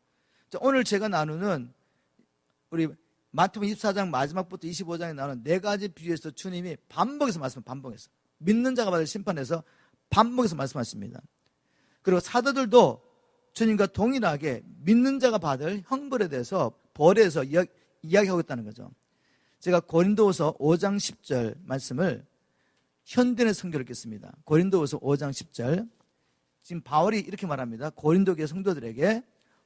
자, 오늘 제가 나누는 우리 마태복음 24장 마지막부터 25장에 나오는 네 가지 비유에서 주님이 반복해서 반복해서 믿는 자가 받을 심판에서 반복해서 말씀하십니다. 그리고 사도들도 주님과 동일하게 믿는 자가 받을 형벌에 대해서 벌에 대해서 이야기하고 있다는 거죠. 제가 고린도후서 5장 10절 말씀을 현대의 성경을 읽겠습니다. 고린도후서 5장 10절. 지금 바울이 이렇게 말합니다. 고린도 교회 성도들에게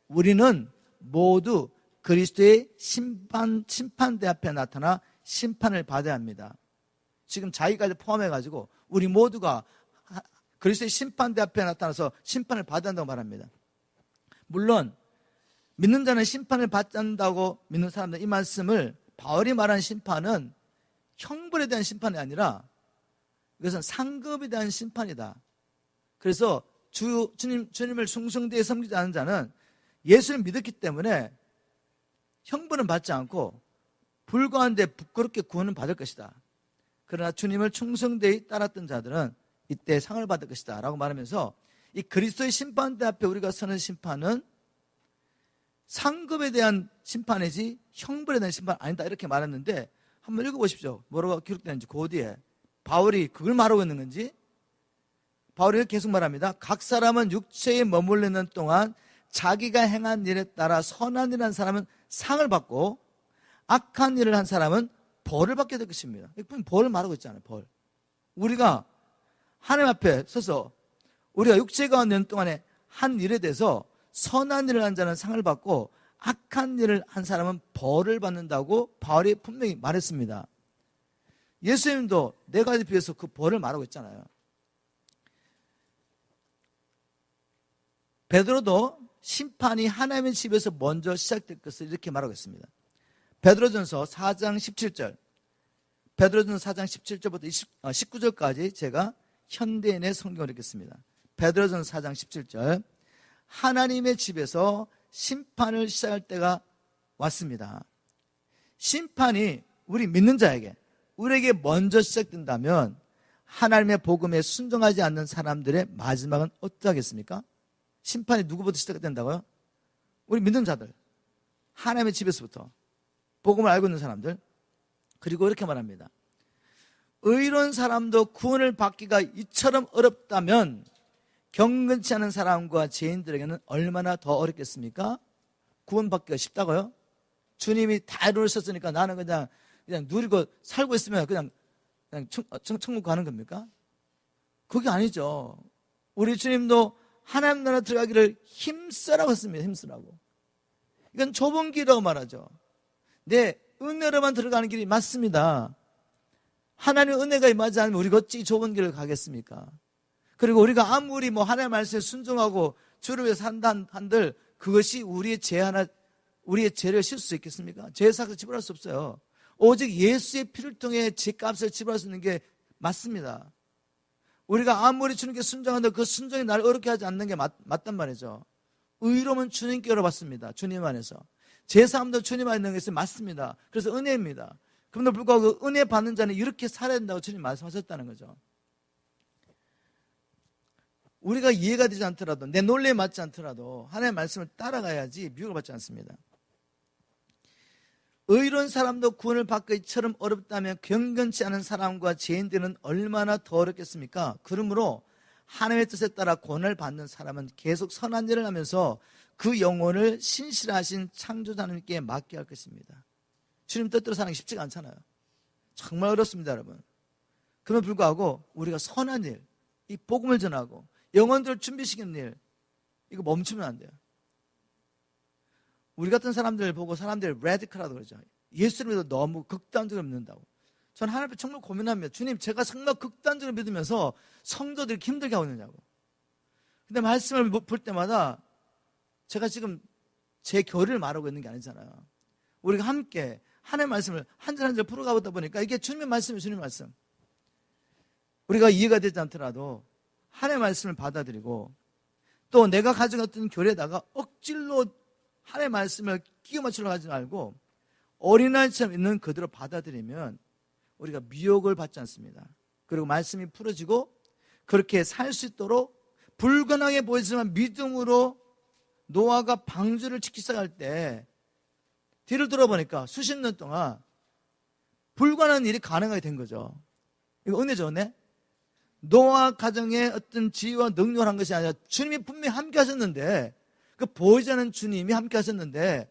우리는 모두 그리스도의 심판대 앞에 나타나 심판을 받아야 합니다. 지금 자기까지 포함해가지고 우리 모두가 그리스도의 심판대 앞에 나타나서 심판을 받아야 한다고 말합니다. 물론 믿는 자는 심판을 받지 않는다고 믿는 사람들, 이 말씀을 바울이 말한 심판은 형벌에 대한 심판이 아니라 이것은 상급에 대한 심판이다. 그래서 주님을 숭숭되게 섬기지 않은 자는 예수를 믿었기 때문에 형벌은 받지 않고 불과한데 부끄럽게 구원은 받을 것이다. 그러나 주님을 충성되이 따랐던 자들은 이때 상을 받을 것이다 라고 말하면서, 이 그리스도의 심판대 앞에 우리가 서는 심판은 상급에 대한 심판이지 형벌에 대한 심판 아니다, 이렇게 말했는데, 한번 읽어보십시오. 뭐라고 기록되는지. 그 뒤에 바울이 그걸 말하고 있는 건지. 바울이 계속 말합니다. 각 사람은 육체에 머물르는 동안 자기가 행한 일에 따라 선한 일을 한 사람은 상을 받고 악한 일을 한 사람은 벌을 받게 될 것입니다. 벌을 말하고 있잖아요. 벌. 우리가 하나님 앞에 서서 우리가 육체가 있는 동안에 한 일에 대해서 선한 일을 한 자는 상을 받고 악한 일을 한 사람은 벌을 받는다고 바울이 분명히 말했습니다. 예수님도 네 가지 비유에서 그 벌을 말하고 있잖아요. 베드로도 심판이 하나님의 집에서 먼저 시작될 것을 이렇게 말하고 있습니다. 베드로전서 4장 17절, 베드로전서 4장 17절부터 19절까지 제가 현대인의 성경을 읽겠습니다. 베드로전서 4장 17절. 하나님의 집에서 심판을 시작할 때가 왔습니다. 심판이 우리 믿는 자에게, 우리에게 먼저 시작된다면 하나님의 복음에 순종하지 않는 사람들의 마지막은 어떠하겠습니까? 심판이 누구부터 시작된다고요? 우리 믿는 자들, 하나님의 집에서부터 복음을 알고 있는 사람들. 그리고 이렇게 말합니다. 의로운 사람도 구원을 받기가 이처럼 어렵다면 경건치 않은 사람과 죄인들에게는 얼마나 더 어렵겠습니까? 구원받기가 쉽다고요? 주님이 다 이루셨으니까 나는 그냥 누리고 살고 있으면 그냥 천국 가는 겁니까? 그게 아니죠. 우리 주님도 하나님 나라 들어가기를 힘쓰라고 했습니다. 힘쓰라고. 이건 좁은 길이라고 말하죠. 내 은혜로만 들어가는 길이 맞습니다. 하나님의 은혜가 임하지 않으면 우리가 어찌 좁은 길을 가겠습니까? 그리고 우리가 아무리 하나님의 말씀에 순종하고 주를 위해서 산다 한들 그것이 우리의 죄를 실 수 있겠습니까? 죄의 삭을 지불할 수 없어요. 오직 예수의 피를 통해 죄값을 지불할 수 있는 게 맞습니다. 우리가 아무리 주님께 순종한다 그 순종이 나를 어렵게 하지 않는 게 맞단 말이죠. 의로움은 주님께 얻어받습니다. 주님 안에서. 제사함도 주님 안에 있는 것이 맞습니다. 그래서 은혜입니다. 그럼에도 불구하고 그 은혜 받는 자는 이렇게 살아야 된다고 주님 말씀하셨다는 거죠. 우리가 이해가 되지 않더라도, 내 논리에 맞지 않더라도 하나님의 말씀을 따라가야지 미혹을 받지 않습니다. 의로운 사람도 구원을 받기 이처럼 어렵다면 경건치 않은 사람과 죄인들은 얼마나 더 어렵겠습니까? 그러므로 하나님의 뜻에 따라 구원을 받는 사람은 계속 선한 일을 하면서 그 영혼을 신실하신 창조자님께 맡겨야 할 것입니다. 주님 뜻대로 사는 게 쉽지가 않잖아요. 정말 어렵습니다, 여러분. 그럼에도 불구하고 우리가 선한 일, 이 복음을 전하고 영혼들을 준비시키는 일, 이거 멈추면 안 돼요. 우리 같은 사람들 보고 사람들이 레디컬하다고 그러죠. 예수님도 너무 극단적으로 믿는다고. 저는 하나님 앞에 정말 고민합니다. 주님, 제가 정말 극단적으로 믿으면서 성도들이 힘들게 하고 있느냐고. 근데 말씀을 볼 때마다 제가 지금 제 교리를 말하고 있는 게 아니잖아요. 우리가 함께 하나님의 말씀을 한 절 한 절 풀어가보다 보니까 이게 주님의 말씀이에요. 주님의 말씀. 우리가 이해가 되지 않더라도 하나님의 말씀을 받아들이고, 또 내가 가진 어떤 교리에다가 억지로 하나님의 말씀을 끼워 맞추려고 하지 말고 어린아이처럼 있는 그대로 받아들이면 우리가 미혹을 받지 않습니다. 그리고 말씀이 풀어지고 그렇게 살 수 있도록 불가능해 보이지만 믿음으로 노아가 방주를 짓기 시작할 때 뒤를 돌아보니까 수십 년 동안 불가능한 일이 가능하게 된 거죠. 이거 은혜죠, 은혜? 노아 가정의 어떤 지혜와 능력을 한 것이 아니라 주님이 분명히 함께 하셨는데, 그 보이지 않는 주님이 함께 하셨는데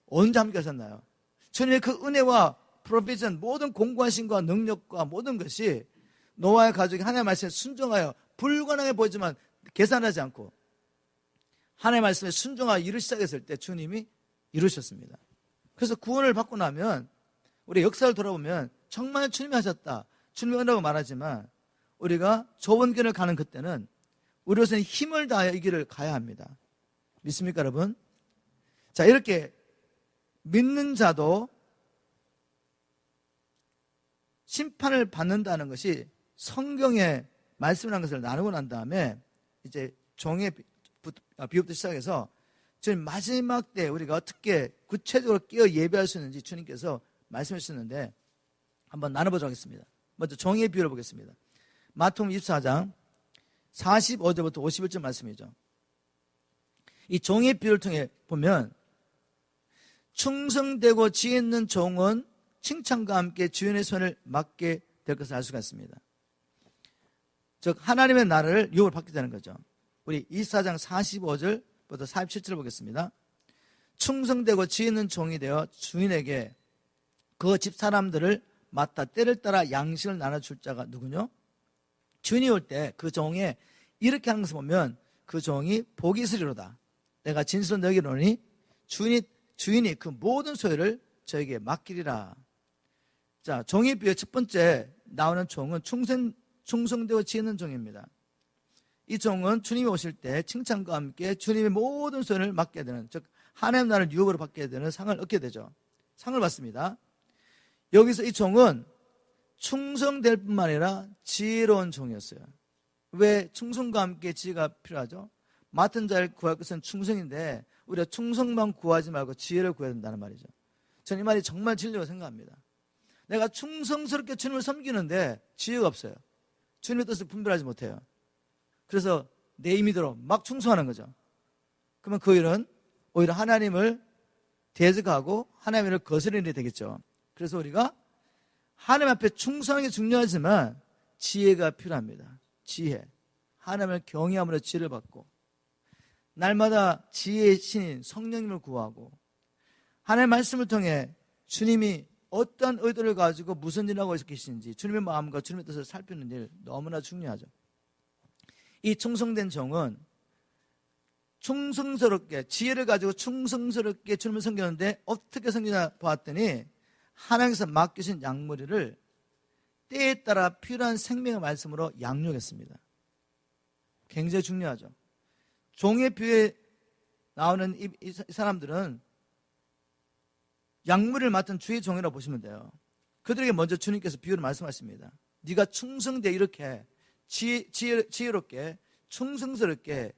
언제 함께 하셨나요? 주님의 그 은혜와 프로비전, 모든 공고하심과 능력과 모든 것이 노아의 가족이 하나님의 말씀에 순종하여 불가능해 보이지만 계산하지 않고 하나님의 말씀에 순종하여 일을 시작했을 때 주님이 이루셨습니다. 그래서 구원을 받고 나면 우리 역사를 돌아보면 정말 주님이 하셨다, 주님의 은혜라고 말하지만 우리가 좁은 길을 가는 그때는 우리로서는 힘을 다하여 이 길을 가야 합니다. 믿습니까, 여러분? 자, 이렇게 믿는 자도 심판을 받는다는 것이 성경의 말씀이라는 것을 나누고 난 다음에 이제 종의 비유부터 시작해서 주님 마지막 때 우리가 어떻게 구체적으로 깨어 예배할 수 있는지 주님께서 말씀해 주셨는데 한번 나눠보도록 하겠습니다. 먼저 종의 비유를 보겠습니다. 마태복음 24장 45절부터 51절 말씀이죠. 이 종의 비유를 통해 보면 충성되고 지혜 있는 종은 칭찬과 함께 주인의 손을 맡게 될 것을 알 수가 있습니다. 즉 하나님의 나라를 유업을 받게 되는 거죠. 우리 24장 45절부터 47절을 보겠습니다. 충성되고 지혜 있는 종이 되어 주인에게 그 집 사람들을 맡아 때를 따라 양식을 나눠줄 자가 누구뇨? 주인이 올 때 그 종에 이렇게 하는 것을 보면 그 종이 복이 있으리로다. 내가 진실로 너에게 이르노니 주인이 그 모든 소유를 저에게 맡기리라. 자, 종의 비유의 첫 번째 나오는 종은 충성되고 지혜 있는 종입니다. 이 종은 주님이 오실 때 칭찬과 함께 주님의 모든 소유를 맡게 되는, 즉 하나님 나라를 유업으로 받게 되는 상을 얻게 되죠. 상을 받습니다. 여기서 이 종은 충성될 뿐만 아니라 지혜로운 종이었어요. 왜 충성과 함께 지혜가 필요하죠? 맡은 자를 구할 것은 충성인데 우리가 충성만 구하지 말고 지혜를 구해야 된다는 말이죠. 저는 이 말이 정말 진리라고 생각합니다. 내가 충성스럽게 주님을 섬기는데 지혜가 없어요. 주님의 뜻을 분별하지 못해요. 그래서 내 임의대로 막 충성하는 거죠. 그러면 그 일은 오히려 하나님을 대적하고 하나님을 거스르는 일이 되겠죠. 그래서 우리가 하나님 앞에 충성하는 게 중요하지만 지혜가 필요합니다. 지혜. 하나님을 경외함으로 지혜를 받고 날마다 지혜의 신인 성령님을 구하고 하나님의 말씀을 통해 주님이 어떤 의도를 가지고 무슨 일을 하고 계시는지 주님의 마음과 주님의 뜻을 살피는 일 너무나 중요하죠. 이 충성된 종은 충성스럽게 지혜를 가지고 충성스럽게 주님을 섬기는데 어떻게 섬기냐 보았더니 하나님께서 맡기신 양무리를 때에 따라 필요한 생명의 말씀으로 양육했습니다. 굉장히 중요하죠. 종의 비유에 나오는 이 사람들은 양무리를 맡은 주의 종이라고 보시면 돼요. 그들에게 먼저 주님께서 비유를 말씀하십니다. 네가 충성되어 이렇게 지혜롭게 충성스럽게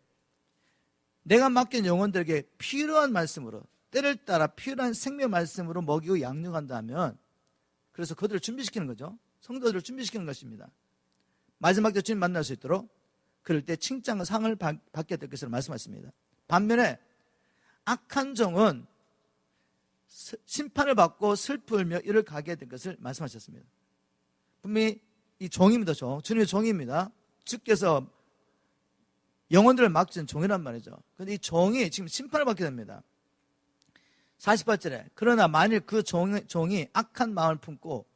내가 맡긴 영혼들에게 필요한 말씀으로 때를 따라 필요한 생명 말씀으로 먹이고 양육한다면, 그래서 그들을 준비시키는 거죠. 성도들을 준비시키는 것입니다. 마지막 때 주님 만날 수 있도록 그럴 때 칭찬과 상을 받게 될 것을 말씀하십니다. 반면에 악한 종은 심판을 받고 슬프며 이를 가게 될 것을 말씀하셨습니다. 분명히 이 종입니다. 주님의 종입니다. 주께서 영혼들을 맡긴 종이란 말이죠. 그런데 이 종이 지금 심판을 받게 됩니다. 48절에 그러나 만일 그 종이 악한 마음을 품고,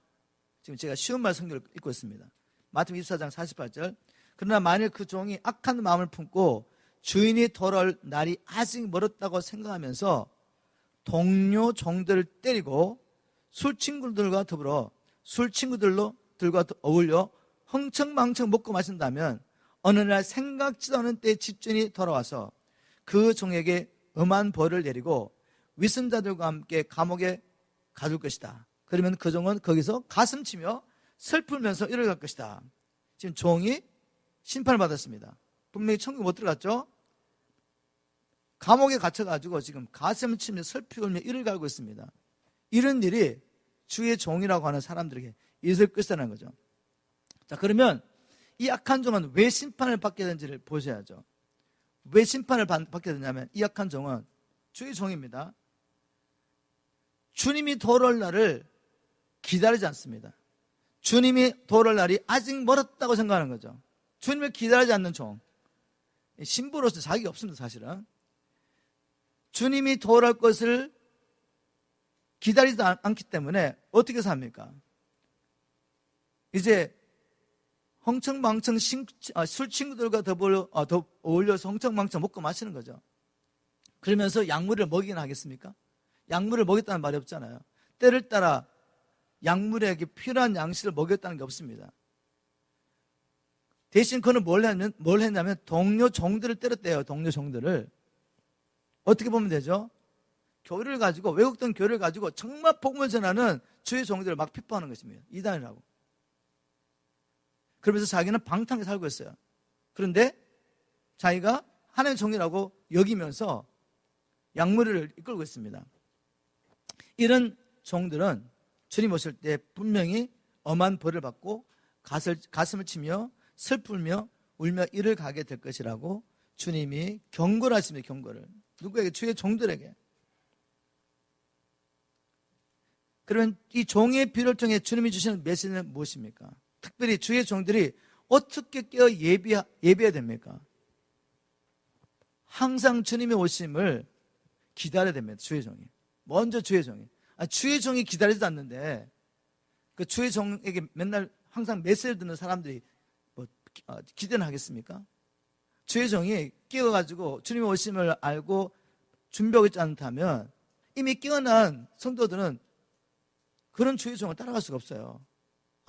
지금 제가 쉬운 말 성경을 읽고 있습니다. 마태복음 24장 48절. 그러나 만일 그 종이 악한 마음을 품고 주인이 돌아올 날이 아직 멀었다고 생각하면서 동료 종들을 때리고 술 친구들과 더불어 술 친구들과 어울려 흥청망청 먹고 마신다면 어느 날 생각지도 않은 때에 집주인이 돌아와서 그 종에게 엄한 벌을 내리고 위선자들과 함께 감옥에 가둘 것이다. 그러면 그 종은 거기서 가슴치며 슬프면서 이뤄갈 것이다. 지금 종이 심판을 받았습니다. 분명히 천국 못 들어갔죠? 감옥에 갇혀가지고 지금 가슴을 치며 슬피 울며 이를 갈고 있습니다. 이런 일이 주의 종이라고 하는 사람들에게 있을 것이라는 거죠. 자, 그러면 이 악한 종은 왜 심판을 받게 되는지를 보셔야죠. 왜 심판을 받게 되냐면 이 악한 종은 주의 종입니다. 주님이 돌아올 날을 기다리지 않습니다. 주님이 돌아올 날이 아직 멀었다고 생각하는 거죠. 주님을 기다리지 않는 종. 신부로서 자격이 없습니다, 사실은. 주님이 돌아올 것을 기다리지 않기 때문에 어떻게 삽니까? 이제 흥청망청 술 친구들과 더불어 어울려서 흥청망청 먹고 마시는 거죠. 그러면서 약물을 먹이긴 하겠습니까? 약물을 먹였다는 말이 없잖아요. 때를 따라 약물에게 필요한 양식을 먹였다는 게 없습니다. 대신 그는 뭘 했냐면 동료 종들을 때렸대요. 동료 종들을. 어떻게 보면 되죠? 교회를 가지고, 외국된 교회를 가지고 정말 복음을 전하는 주의 종들을 막 핍박하는 것입니다. 이단이라고. 그러면서 자기는 방탕하게 살고 있어요. 그런데 자기가 하나님의 종이라고 여기면서 약물을 이끌고 있습니다. 이런 종들은 주님 오실 때 분명히 엄한 벌을 받고 가슴을 치며 슬프며 울며 이를 가게 될 것이라고 주님이 경고를 하십니다. 경고를. 누구에게? 주의 종들에게. 그러면 이 종의 비를 통해 주님이 주시는 메시지는 무엇입니까? 특별히 주의 종들이 어떻게 깨어 예비해야 됩니까? 항상 주님의 오심을 기다려야 됩니다. 주의 종이. 먼저 주의 종이. 주의 종이 기다리지 않는데 그 주의 종에게 맨날 항상 메시지를 듣는 사람들이 기대는 하겠습니까? 주의 종이 깨어가지고 주님의 오심을 알고 준비하고 있지 않다면 이미 깨어난 성도들은 그런 주의 종을 따라갈 수가 없어요.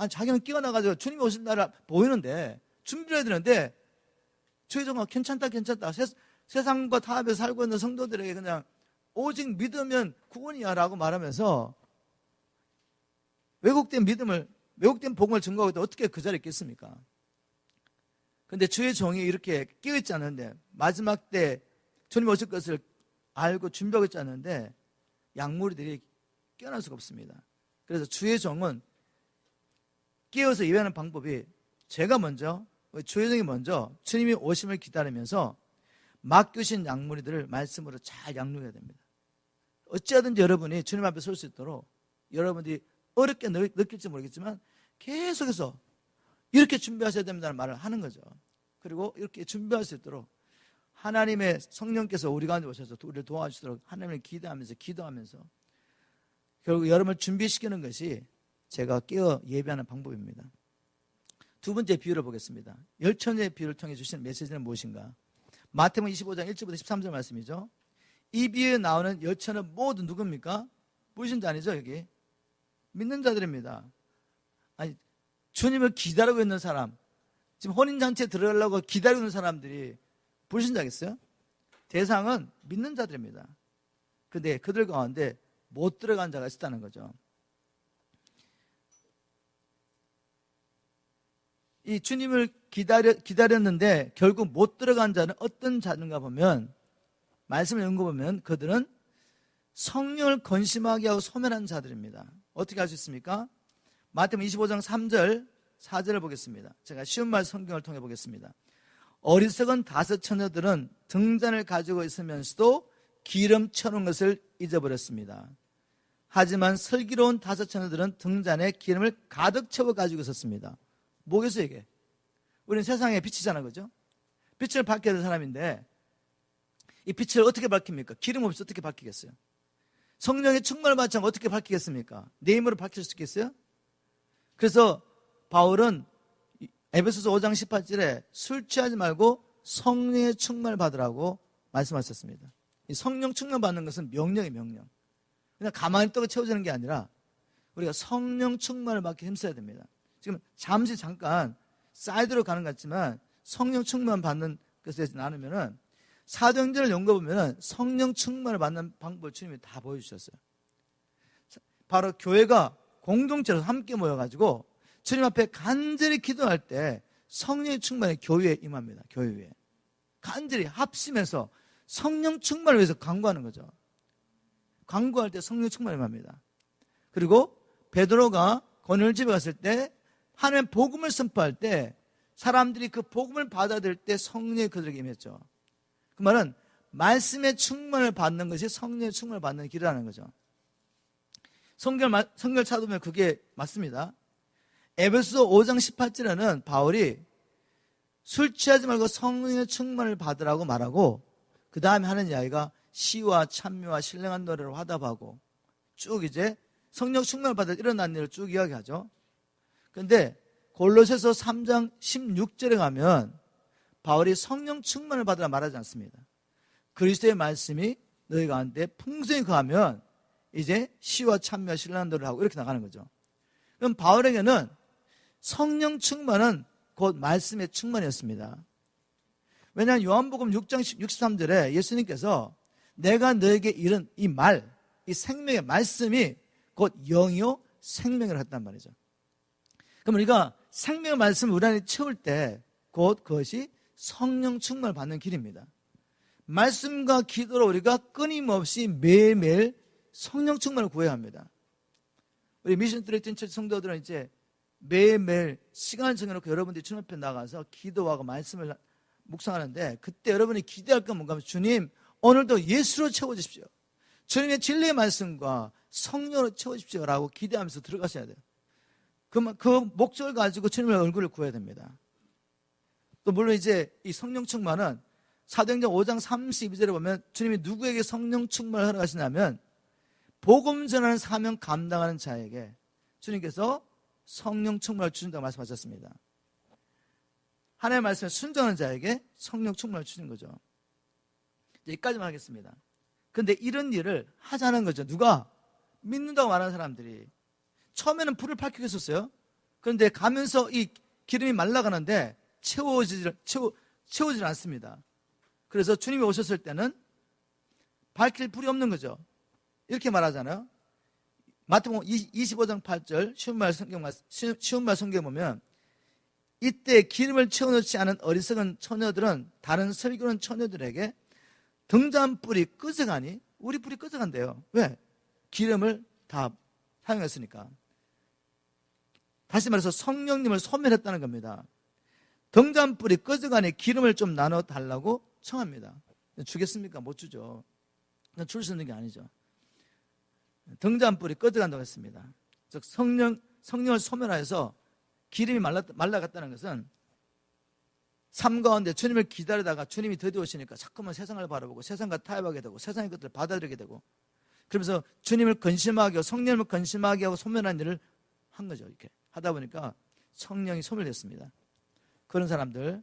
자기는 깨어나가지고 주님이 오신 날을 보이는데 준비해야 되는데 주의 종은 괜찮다 세상과 타협에 살고 있는 성도들에게 그냥 오직 믿으면 구원이야 라고 말하면서 왜곡된 복음을 증거하고 있다. 어떻게 그 자리에 있겠습니까? 그런데 주의 종이 이렇게 깨어있지 않은데 마지막 때 주님 오실 것을 알고 준비하고 있지 않은데 약물이들이 깨어날 수가 없습니다. 그래서 주의 종은 깨어서 예배하는 방법이 제가 먼저, 주의 종이 먼저 주님이 오심을 기다리면서 맡겨주신 약물이들을 말씀으로 잘 양육해야 됩니다. 어찌하든지 여러분이 주님 앞에 설 수 있도록 여러분들이 어렵게 느낄지 모르겠지만 계속해서 이렇게 준비하셔야 된다는 말을 하는 거죠. 그리고 이렇게 준비할 수 있도록 하나님의 성령께서 우리 가운데 오셔서 우리를 도와주시도록 하나님을 기도하면서 결국 여러분을 준비시키는 것이 제가 깨어 예배하는 방법입니다. 두 번째 비유를 보겠습니다. 열처녀의 비유를 통해 주신 메시지는 무엇인가? 마태복음 25장 1절부터 13절 말씀이죠. 이 비유에 나오는 열처는 모두 누굽니까? 불신자 아니죠, 여기? 믿는 자들입니다. 주님을 기다리고 있는 사람, 지금 혼인잔치에 들어가려고 기다리고 있는 사람들이 불신자겠어요? 대상은 믿는 자들입니다. 근데 그들 가운데 못 들어간 자가 있었다는 거죠. 이 주님을 기다렸는데 결국 못 들어간 자는 어떤 자인가 보면 말씀을 읽어보면 그들은 성령을 건심하게 하고 소멸한 자들입니다. 어떻게 할 수 있습니까? 마태복음 25장 3절 4절을 보겠습니다. 제가 쉬운 말 성경을 통해 보겠습니다. 어리석은 다섯 처녀들은 등잔을 가지고 있으면서도 기름 쳐놓은 것을 잊어버렸습니다. 하지만 슬기로운 다섯 처녀들은 등잔에 기름을 가득 채워 가지고 있었습니다. 뭐겠어요 이게? 우리는 세상의 빛이잖아, 그죠? 빛을 밝혀야 될 사람인데 이 빛을 어떻게 밝힙니까? 기름 없이 어떻게 밝히겠어요? 성령의 충만을 받지 않고 어떻게 밝히겠습니까? 내 힘으로 밝힐 수 있겠어요? 그래서 바울은 에베소서 5장 18절에 술 취하지 말고 성령의 충만을 받으라고 말씀하셨습니다. 이 성령 충만 받는 것은 명령이에요, 명령. 그냥 가만히 있다가 채워지는 게 아니라 우리가 성령 충만을 받기 힘써야 됩니다. 지금 잠깐 사이드로 가는 것 같지만 성령 충만 받는 것에 대해서 나누면은 사도행전을 연구해보면 성령 충만을 받는 방법을 주님이 다 보여주셨어요. 바로 교회가 공동체로 함께 모여가지고 주님 앞에 간절히 기도할 때 성령의 충만이 교회에 임합니다. 교회 위에 간절히 합심해서 성령 충만을 위해서 간구하는 거죠. 간구할 때 성령 충만이 임합니다. 그리고 베드로가 고넬집에 갔을 때 하나님의 복음을 선포할 때 사람들이 그 복음을 받아들일 때 성령이 그들에게 임했죠. 그 말은 말씀의 충만을 받는 것이 성령의 충만을 받는 길이라는 거죠. 성경 찾아보면 그게 맞습니다. 에베소 5장 18절에는 바울이 술 취하지 말고 성령의 충만을 받으라고 말하고 그 다음에 하는 이야기가 시와 찬미와 신령한 노래로 화답하고 쭉 이제 성령 충만을 받아 일어난 일을 쭉 이야기하죠. 그런데 골로새서 3장 16절에 가면 바울이 성령 충만을 받으라 말하지 않습니다. 그리스도의 말씀이 너희 가운데 풍성히 거하면 이제 시와 찬미와 신령한 노래를 하고 이렇게 나가는 거죠. 그럼 바울에게는 성령 충만은 곧 말씀의 충만이었습니다. 왜냐하면 요한복음 6장 63절에 예수님께서 내가 너에게 이른 이 말, 이 생명의 말씀이 곧 영이요 생명을 했단 말이죠. 그럼 우리가 생명의 말씀을 우리 안에 채울 때 곧 그것이 성령 충만을 받는 길입니다. 말씀과 기도로 우리가 끊임없이 매일매일 성령 충만을 구해야 합니다. 우리 미션 트레이팅 처치 성도들은 이제 매일매일 시간을 정해놓고 여러분들이 주님 앞에 나가서 기도하고 말씀을 묵상하는데 그때 여러분이 기대할 건 뭔가 하면 주님 오늘도 예수로 채워주십시오. 주님의 진리의 말씀과 성령으로 채워주십시오 라고 기대하면서 들어가셔야 돼요. 그 목적을 가지고 주님의 얼굴을 구해야 됩니다. 또 물론 이제 이 성령 충만은 사도행전 5장 32절에 보면 주님이 누구에게 성령 충만을 허락하시냐면 복음 전하는 사명 감당하는 자에게 주님께서 성령 충만을 주신다고 말씀하셨습니다. 하나님의 말씀에 순종하는 자에게 성령 충만을 주신 거죠. 여기까지만 하겠습니다. 그런데 이런 일을 하자는 거죠. 누가? 믿는다고 말하는 사람들이. 처음에는 불을 밝히고 있었어요. 그런데 가면서 이 기름이 말라가는데 채워지질 않습니다. 그래서 주님이 오셨을 때는 밝힐 불이 없는 거죠. 이렇게 말하잖아요. 마태복음 25장 8절 쉬운 말 성경에 보면 이때 기름을 채워놓지 않은 어리석은 처녀들은 다른 설교는 처녀들에게 등잔불이 꺼져가니 우리 불이 꺼져간대요. 왜? 기름을 다 사용했으니까. 다시 말해서 성령님을 소멸했다는 겁니다. 등잔불이 꺼져가니 기름을 좀 나눠달라고 청합니다. 주겠습니까? 못 주죠. 줄 수 있는 게 아니죠. 등잔불이 꺼져간다고 했습니다. 즉 성령을 소멸하여서 기름이 말라갔다는 것은 삶 가운데 주님을 기다리다가 주님이 드디어 오시니까 자꾸만 세상을 바라보고 세상과 타협하게 되고 세상의 것들을 받아들이게 되고 그러면서 주님을 근심하게 하고 성령을 근심하게 하고 소멸한 일을 한 거죠. 이렇게 하다 보니까 성령이 소멸됐습니다. 그런 사람들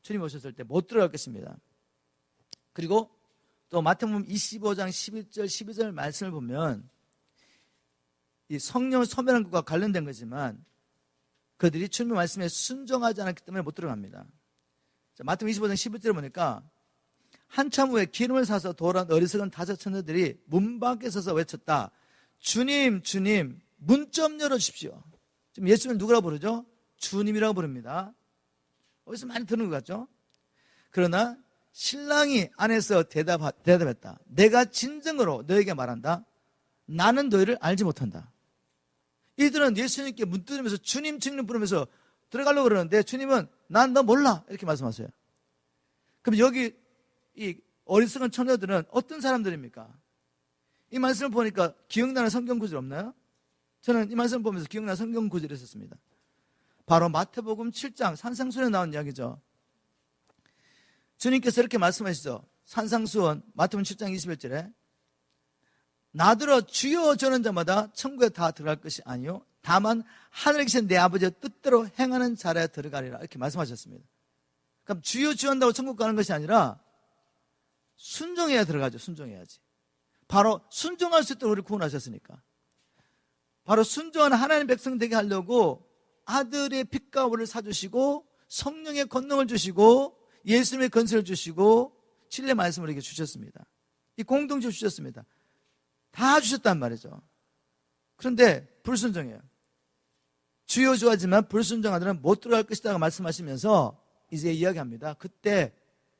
주님 오셨을 때 못 들어갈 것입니다. 그리고 또 마태복음 25장 11절 12절 말씀을 보면 이 성령을 소멸한 것과 관련된 거지만 그들이 주님의 말씀에 순종하지 않았기 때문에 못 들어갑니다. 자, 마태복음 25장 11절에 보니까 한참 후에 기름을 사서 돌아온 어리석은 다섯 처녀들이 문 밖에 서서 외쳤다. 주님, 주님, 문 좀 열어주십시오. 지금 예수님을 누구라고 부르죠? 주님이라고 부릅니다. 어디서 많이 듣는 것 같죠? 그러나 신랑이 안에서 대답했다. 내가 진정으로 너에게 말한다. 나는 너희를 알지 못한다. 이들은 예수님께 문 두드리면서 주님 부르면서 들어가려고 그러는데 주님은 난 너 몰라 이렇게 말씀하세요. 그럼 여기 이 어리석은 처녀들은 어떤 사람들입니까? 이 말씀을 보니까 기억나는 성경 구절 없나요? 저는 이 말씀을 보면서 기억나는 성경 구절이 있었습니다. 바로 마태복음 7장 산상수훈에 나온 이야기죠. 주님께서 이렇게 말씀하시죠. 산상수훈 마태복음 7장 21절에 나더러 주여 저는 자마다 천국에 다 들어갈 것이 아니요 다만 하늘에 계신 내 아버지의 뜻대로 행하는 자라야 들어가리라 이렇게 말씀하셨습니다. 그럼 주여 주여 한다고 천국 가는 것이 아니라 순종해야 들어가죠. 순종해야지. 바로 순종할 수 있도록 우리를 구원하셨으니까. 바로 순종하는 하나님 백성 되게 하려고 아들의 빛과 물을 사주시고 성령의 권능을 주시고 예수님의 건설을 주시고 진리의 말씀을 이렇게 주셨습니다. 이 공동체를 주셨습니다. 다 주셨단 말이죠. 그런데 불순종해요. 주여 주하지만 불순종하들은 못 들어갈 것이다 말씀하시면서 이제 이야기합니다. 그때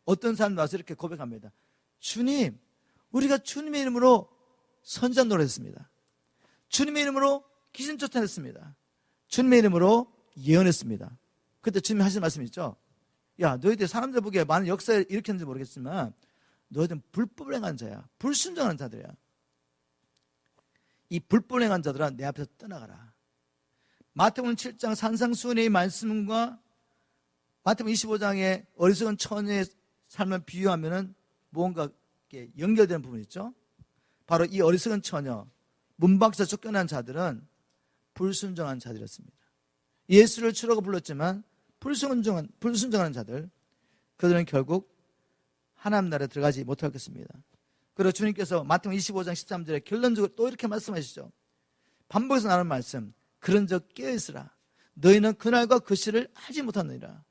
어떤 사람 와서 이렇게 고백합니다. 주님, 우리가 주님의 이름으로 선지자 노래했습니다. 주님의 이름으로 귀신 쫓아냈습니다. 주님의 이름으로 예언했습니다. 그때 주님이 하신 말씀이 있죠. 야, 너희들 사람들 보기에 많은 역사를 일으켰는지 모르겠지만 너희들은 불법을 행한 자야. 불순종하는 자들이야. 이 불법을 행한 자들아 내 앞에서 떠나가라. 마태복음 7장 산상수훈의 말씀과 마태복음 25장의 어리석은 처녀의 삶을 비유하면은 뭔가 연결되는 부분이 있죠. 바로 이 어리석은 처녀, 문 밖에서 쫓겨난 자들은 불순종한 자들이었습니다. 예수를 주라고 불렀지만 불순종하는 자들, 그들은 결국 하나님 나라에 들어가지 못할 것입니다. 그리고 주님께서 마태복음 25장 13절에 결론적으로 또 이렇게 말씀하시죠. 반복해서 나오는 말씀, 그런즉 깨어있으라. 너희는 그날과 그 시를 알지 못하느니라.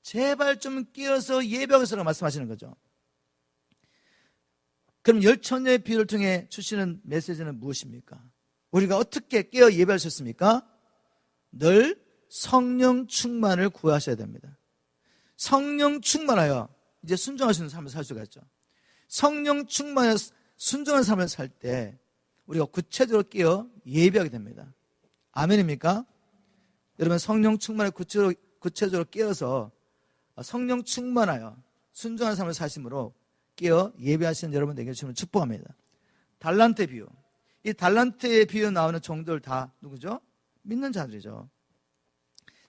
제발 좀 깨어서 예배하겠으라고 말씀하시는 거죠. 그럼 열 처녀의 비유를 통해 주시는 메시지는 무엇입니까? 우리가 어떻게 깨어 예배할 수 있습니까? 늘 성령 충만을 구하셔야 됩니다. 성령 충만하여 이제 순종할 수 있는 삶을 살 수가 있죠. 성령 충만하여 순종한 삶을 살 때 우리가 구체적으로 깨어 예배하게 됩니다. 아멘입니까? 여러분 성령 충만에 구체적으로 깨어서 성령 충만하여 순종한 삶을 사심으로 깨어 예배하시는 여러분 되게 주님을 축복합니다. 달란트 비유. 이 달란트의 비유 나오는 종들 다 누구죠? 믿는 자들이죠.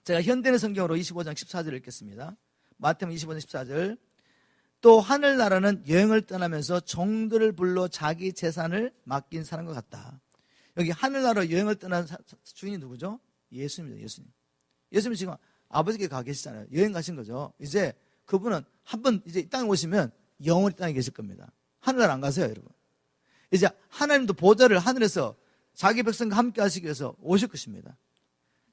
제가 현대의 성경으로 25장 14절을 읽겠습니다. 마태복음 25장 14절. 또 하늘나라는 여행을 떠나면서 종들을 불러 자기 재산을 맡긴 사람과 같다. 여기 하늘나라 여행을 떠난 주인이 누구죠? 예수님입니다. 예수님 지금 아버지께 가 계시잖아요. 여행 가신 거죠. 이제 그분은 한번 이제 이 땅에 오시면 영원히 땅에 계실 겁니다. 하늘나라 안 가세요, 여러분. 이제 하나님도 보좌를 하늘에서 자기 백성과 함께 하시기 위해서 오실 것입니다.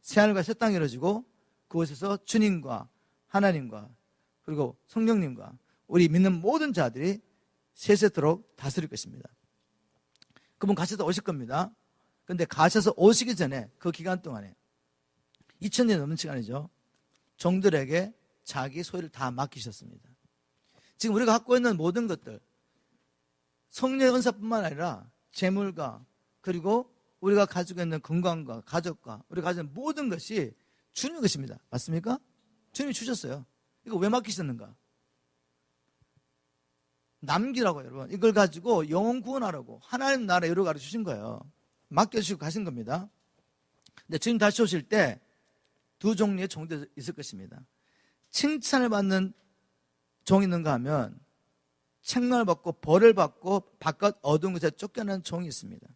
새하늘과 새 땅이 이루어지고 그곳에서 주님과 하나님과 그리고 성령님과 우리 믿는 모든 자들이 세세토록 다스릴 것입니다. 그분 가셔서 오실 겁니다. 그런데 가셔서 오시기 전에 그 기간 동안에 2000년이 넘는 시간이죠. 종들에게 자기 소유를 다 맡기셨습니다. 지금 우리가 갖고 있는 모든 것들, 성령의 은사뿐만 아니라 재물과 그리고 우리가 가지고 있는 건강과 가족과 우리가 가지고 있는 모든 것이 주님의 것입니다. 맞습니까? 주님이 주셨어요. 이거 왜 맡기셨는가? 남기라고 여러분. 이걸 가지고 영혼 구원하라고 하나님 나라 이루어 주신 거예요. 맡겨주시고 가신 겁니다. 근데 주님 다시 오실 때 두 종류의 종들이 있을 것입니다. 칭찬을 받는 종이 있는가 하면 책망을 받고 벌을 받고 바깥 어두운 곳에 쫓겨난 종이 있습니다.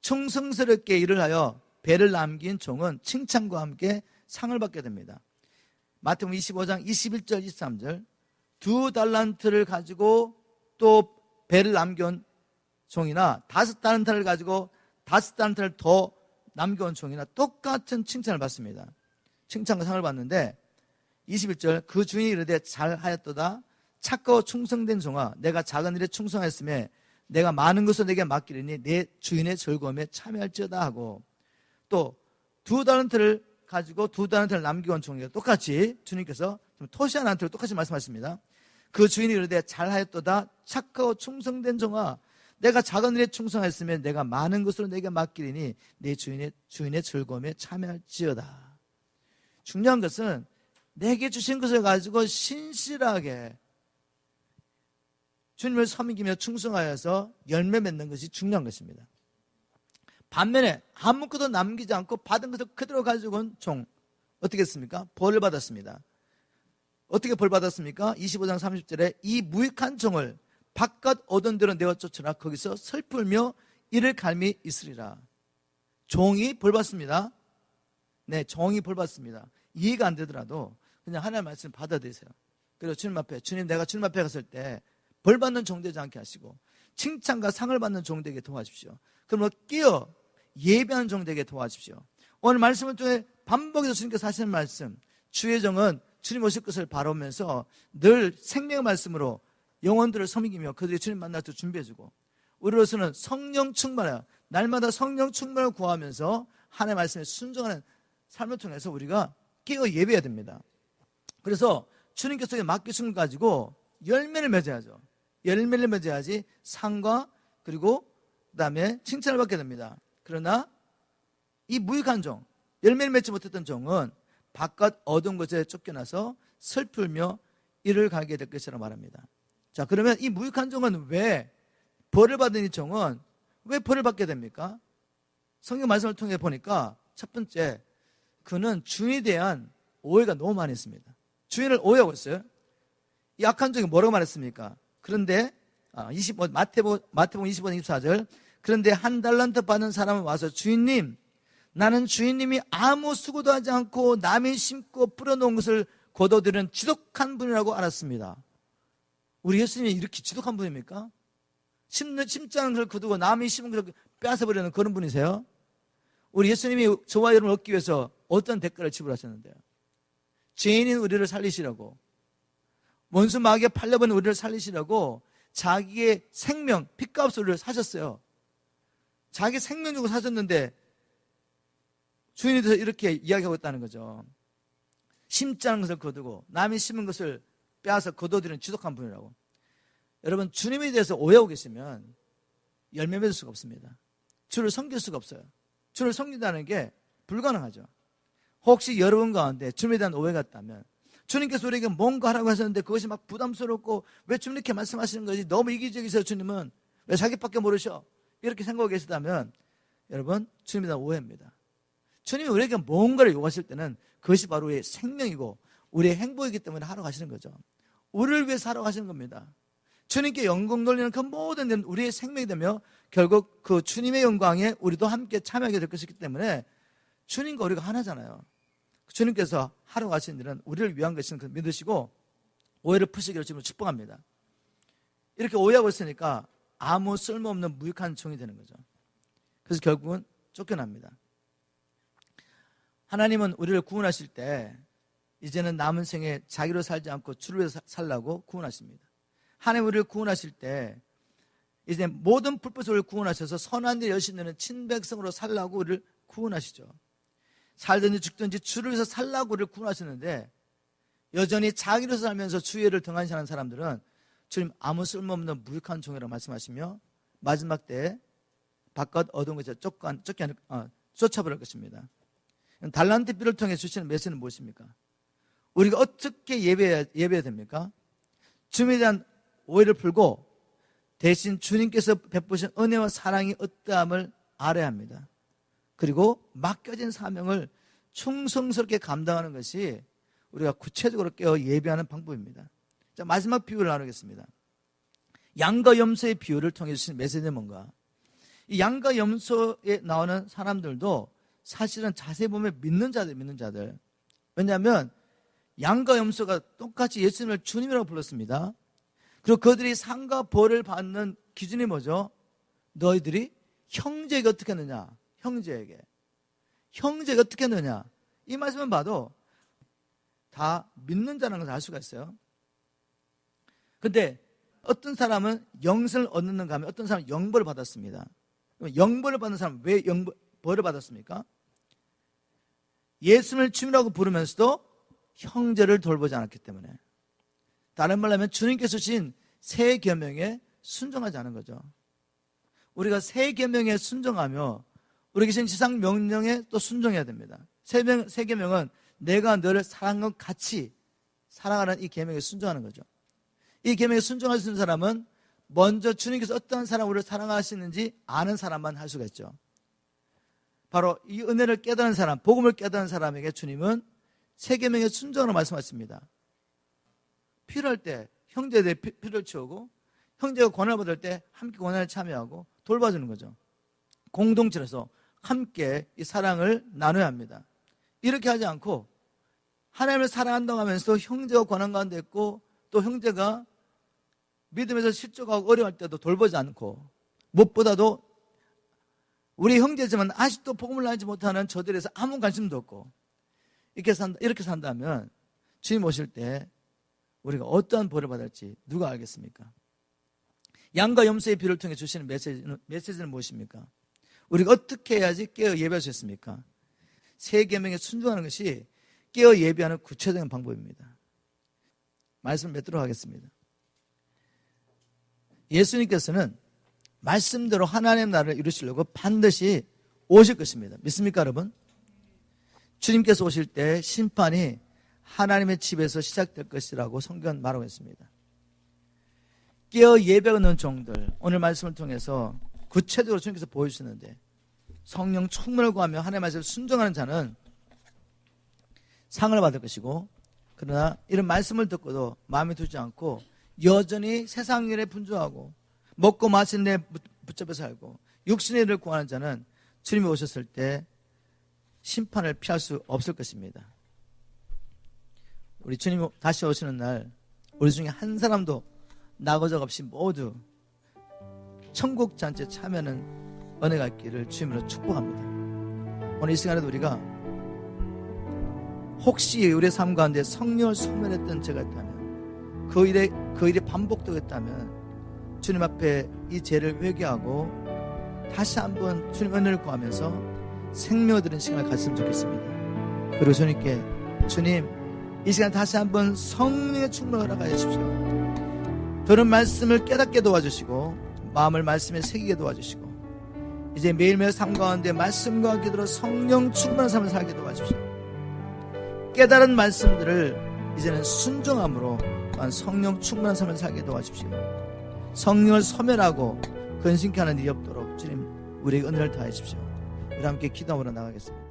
충성스럽게 일을 하여 배를 남긴 종은 칭찬과 함께 상을 받게 됩니다. 마태복음 25장 21절 23절. 2달란트를 가지고 또 배를 남겨온 종이나 5달란트를 가지고 5달란트를 더 남겨온 종이나 똑같은 칭찬을 받습니다. 칭찬과 상을 받는데 21절. 그 주인이 이르되 잘하였도다 착하고 충성된 종아, 내가 작은 일에 충성하였으며 내가 많은 것을 내게 맡기리니 내 주인의 즐거움에 참여할지어다 하고, 또 2달란트를 가지고 2달란트를 남겨온 종이가 똑같이 주님께서 토시한 한테로 똑같이 말씀하십니다. 그 주인이 이르되 잘하였도다 착하고 충성된 종아, 내가 작은 일에 충성하였으면 내가 많은 것으로 내게 맡기리니 내 주인의 즐거움에 참여할지어다. 중요한 것은 내게 주신 것을 가지고 신실하게 주님을 섬기며 충성하여서 열매 맺는 것이 중요한 것입니다. 반면에 아무것도 남기지 않고 받은 것을 그대로 가지고 온 종, 어떻게 했습니까? 벌을 받았습니다. 어떻게 벌 받았습니까? 25장 30절에 이 무익한 종을 바깥 어두운 데로 내어 쫓으라. 거기서 슬플며 이를 갈미 있으리라. 종이 벌 받습니다. 네, 종이 벌 받습니다. 이해가 안 되더라도 그냥 하나님의 말씀 받아들이세요. 그리고 주님 앞에, 주님 내가 주님 앞에 갔을 때 벌 받는 종 되지 않게 하시고 칭찬과 상을 받는 종 되게 도와주십시오. 그러면 깨어 예배하는 종 되게 도와주십시오. 오늘 말씀을 통해 반복해서 주님께서 하시는 말씀, 주의 종은 주님 오실 것을 바라보면서 늘 생명의 말씀으로 영혼들을 섬기며 그들이 주님 만날 때 준비해주고, 우리로서는 성령 충만하여 날마다 성령 충만을 구하면서 하나님의 말씀에 순종하는 삶을 통해서 우리가 깨어 예배해야 됩니다. 그래서 주님께서 맡기신 걸 가지고 열매를 맺어야죠. 열매를 맺어야지 상과 그리고 그 다음에 칭찬을 받게 됩니다. 그러나 이 무익한 종, 열매를 맺지 못했던 종은 바깥 어두운 곳에 쫓겨나서 슬플며 이를 가게 될 것이라고 말합니다. 자, 그러면 이 무익한 종은 왜, 벌을 받은 이 종은 왜 벌을 받게 됩니까? 성경 말씀을 통해 보니까 첫 번째, 그는 주인에 대한 오해가 너무 많이 있습니다. 주인을 오해하고 있어요. 이 악한 종이 뭐라고 말했습니까? 그런데 마태복음 25장 24절, 그런데 한 달란트 받은 사람은 와서 주인님, 나는 주인님이 아무 수고도 하지 않고 남이 심고 뿌려놓은 것을 거둬들이는 지독한 분이라고 알았습니다. 우리 예수님이 이렇게 지독한 분입니까? 심지 않은 것을 거두고 남이 심은 것을 빼앗아버리는 그런 분이세요? 우리 예수님이 저와 여러분을 얻기 위해서 어떤 대가를 지불하셨는데요? 죄인인 우리를 살리시라고, 원수 마귀에 팔려버린 우리를 살리시라고 자기의 생명, 핏값을 우리를 사셨어요. 자기 생명 주고 사셨는데 주인이 돼서 이렇게 이야기하고 있다는 거죠. 심지 않은 것을 거두고 남이 심은 것을 빼앗아 거둬들이는 지독한 분이라고. 여러분, 주님에 대해서 오해하고 계시면 열매 맺을 수가 없습니다. 주를 섬길 수가 없어요. 주를 섬긴다는 게 불가능하죠. 혹시 여러분 가운데 주님에 대한 오해가 있다면, 주님께서 우리에게 뭔가 하라고 하셨는데 그것이 막 부담스럽고, 왜 주님 이렇게 말씀하시는 거지, 너무 이기적이세요, 주님은 왜 자기밖에 모르셔, 이렇게 생각하고 계시다면 여러분, 주님에 대한 오해입니다. 주님이 우리에게 뭔가를 요구하실 때는 그것이 바로 우리의 생명이고 우리의 행복이기 때문에 하러 가시는 거죠. 우리를 위해서 하러 가시는 겁니다. 주님께 영광 돌리는 그 모든 일은 우리의 생명이 되며 결국 그 주님의 영광에 우리도 함께 참여하게 될 것이기 때문에 주님과 우리가 하나잖아요. 주님께서 하러 가신 일은 우리를 위한 것인 걸 믿으시고 오해를 푸시기를 지금 축복합니다. 이렇게 오해하고 있으니까 아무 쓸모없는 무익한 종이 되는 거죠. 그래서 결국은 쫓겨납니다. 하나님은 우리를 구원하실 때 이제는 남은 생에 자기로 살지 않고 주를 위해서 살라고 구원하십니다. 하나님 우리를 구원하실 때 이제 모든 불법에서 우리를 구원하셔서 선한 일 열심히 내는 친백성으로 살라고 우리를 구원하시죠. 살든지 죽든지 주를 위해서 살라고 우리를 구원하시는데, 여전히 자기로 살면서 주의를 등한시하는 사람들은 주님 아무 쓸모없는 무익한 종이라고 말씀하시며 마지막 때에 바깥 어두운 것에 쫓아버릴 것입니다. 달란트 비를 통해 주시는 메시지는 무엇입니까? 우리가 어떻게 예배해야 됩니까? 주님에 대한 오해를 풀고 대신 주님께서 베푸신 은혜와 사랑이 어떠함을 알아야 합니다. 그리고 맡겨진 사명을 충성스럽게 감당하는 것이 우리가 구체적으로 깨어 예배하는 방법입니다. 자, 마지막 비유를 나누겠습니다. 양과 염소의 비유를 통해 주신 메시지는 뭔가? 이 양과 염소에 나오는 사람들도 사실은 자세히 보면 믿는 자들. 왜냐하면 양과 염소가 똑같이 예수님을 주님이라고 불렀습니다. 그리고 그들이 상과 벌을 받는 기준이 뭐죠? 너희들이 형제에게 어떻게 했느냐? 형제에게 어떻게 했느냐? 이 말씀만 봐도 다 믿는 자라는 것을 알 수가 있어요. 근데 어떤 사람은 영생을 얻는가 하면 어떤 사람은 영벌을 받았습니다. 영벌을 받는 사람은 왜 벌을 받았습니까? 예수님을 주님이라고 부르면서도 형제를 돌보지 않았기 때문에. 다른 말로 하면 주님께서 주신 새 계명에 순종하지 않은 거죠. 우리가 새 계명에 순종하며 우리 계신 지상 명령에 또 순종해야 됩니다. 새 계명은 내가 너를 사랑한 것 같이 사랑하는 이 계명에 순종하는 거죠. 이 계명에 순종할 수 있는 사람은 먼저 주님께서 어떠한 사람을 우리를 사랑하시는지 아는 사람만 할 수가 있죠. 바로 이 은혜를 깨달은 사람, 복음을 깨달은 사람에게 주님은 새 계명에 순종하라고 말씀하십니다. 필요할 때 형제들의 필요를 채우고, 형제가 고난을 받을 때 함께 고난에 참여하고 돌봐주는 거죠. 공동체에서 함께 이 사랑을 나눠야 합니다. 이렇게 하지 않고 하나님을 사랑한다고 하면서 형제가 고난 가운데 있고 또 형제가 믿음에서 실족하고 어려울 때도 돌보지 않고, 무엇보다도 우리 형제지만 아직도 복음을 알지 못하는 저들에서 아무 관심도 없고 이렇게 산다면 주님 오실 때 우리가 어떠한 벌을 받을지 누가 알겠습니까? 양과 염소의 피를 통해 주시는 메시지는 무엇입니까? 우리가 어떻게 해야지 깨어 예배할 수 있습니까? 세 계명에 순종하는 것이 깨어 예배하는 구체적인 방법입니다. 말씀을 맺도록 하겠습니다. 예수님께서는 말씀대로 하나님의 나라를 이루시려고 반드시 오실 것입니다. 믿습니까, 여러분? 주님께서 오실 때 심판이 하나님의 집에서 시작될 것이라고 성경은 말하고 있습니다. 깨어 예배하는 종들, 오늘 말씀을 통해서 구체적으로 주님께서 보여주시는데 성령 충만을 구하며 하나님의 말씀을 순종하는 자는 상을 받을 것이고, 그러나 이런 말씀을 듣고도 마음에 두지 않고 여전히 세상 일에 분주하고 먹고 마시는 데 붙잡혀 살고 육신의 일을 구하는 자는 주님이 오셨을 때 심판을 피할 수 없을 것입니다. 우리 주님 다시 오시는 날 우리 중에 한 사람도 나고적 없이 모두 천국 잔치에 참여하는 은혜가 있기를 주님으로 축복합니다. 오늘 이 시간에도 우리가 혹시 우리의 삶 가운데 성령을 소멸했던 죄가 있다면, 그 일이 반복되었다면 주님 앞에 이 죄를 회개하고 다시 한번 주님 은혜를 구하면서 생명을 드리는 시간을 가졌으면 좋겠습니다. 그리고 주님께, 주님 이 시간 다시 한번 성령의 충만을 허락하여 주십시오. 들은 말씀을 깨닫게 도와주시고 마음을 말씀에 새기게 도와주시고 이제 매일매일 삶 가운데 말씀과 기도로 성령 충만한 삶을 살게 도와주십시오. 깨달은 말씀들을 이제는 순종함으로 또한 성령 충만한 삶을 살게 도와주십시오. 성령을 소멸하고 근심케 하는 일이 없도록 주님 우리에게 은혜를 더해 주십시오. 우리 함께 기도하러 나가겠습니다.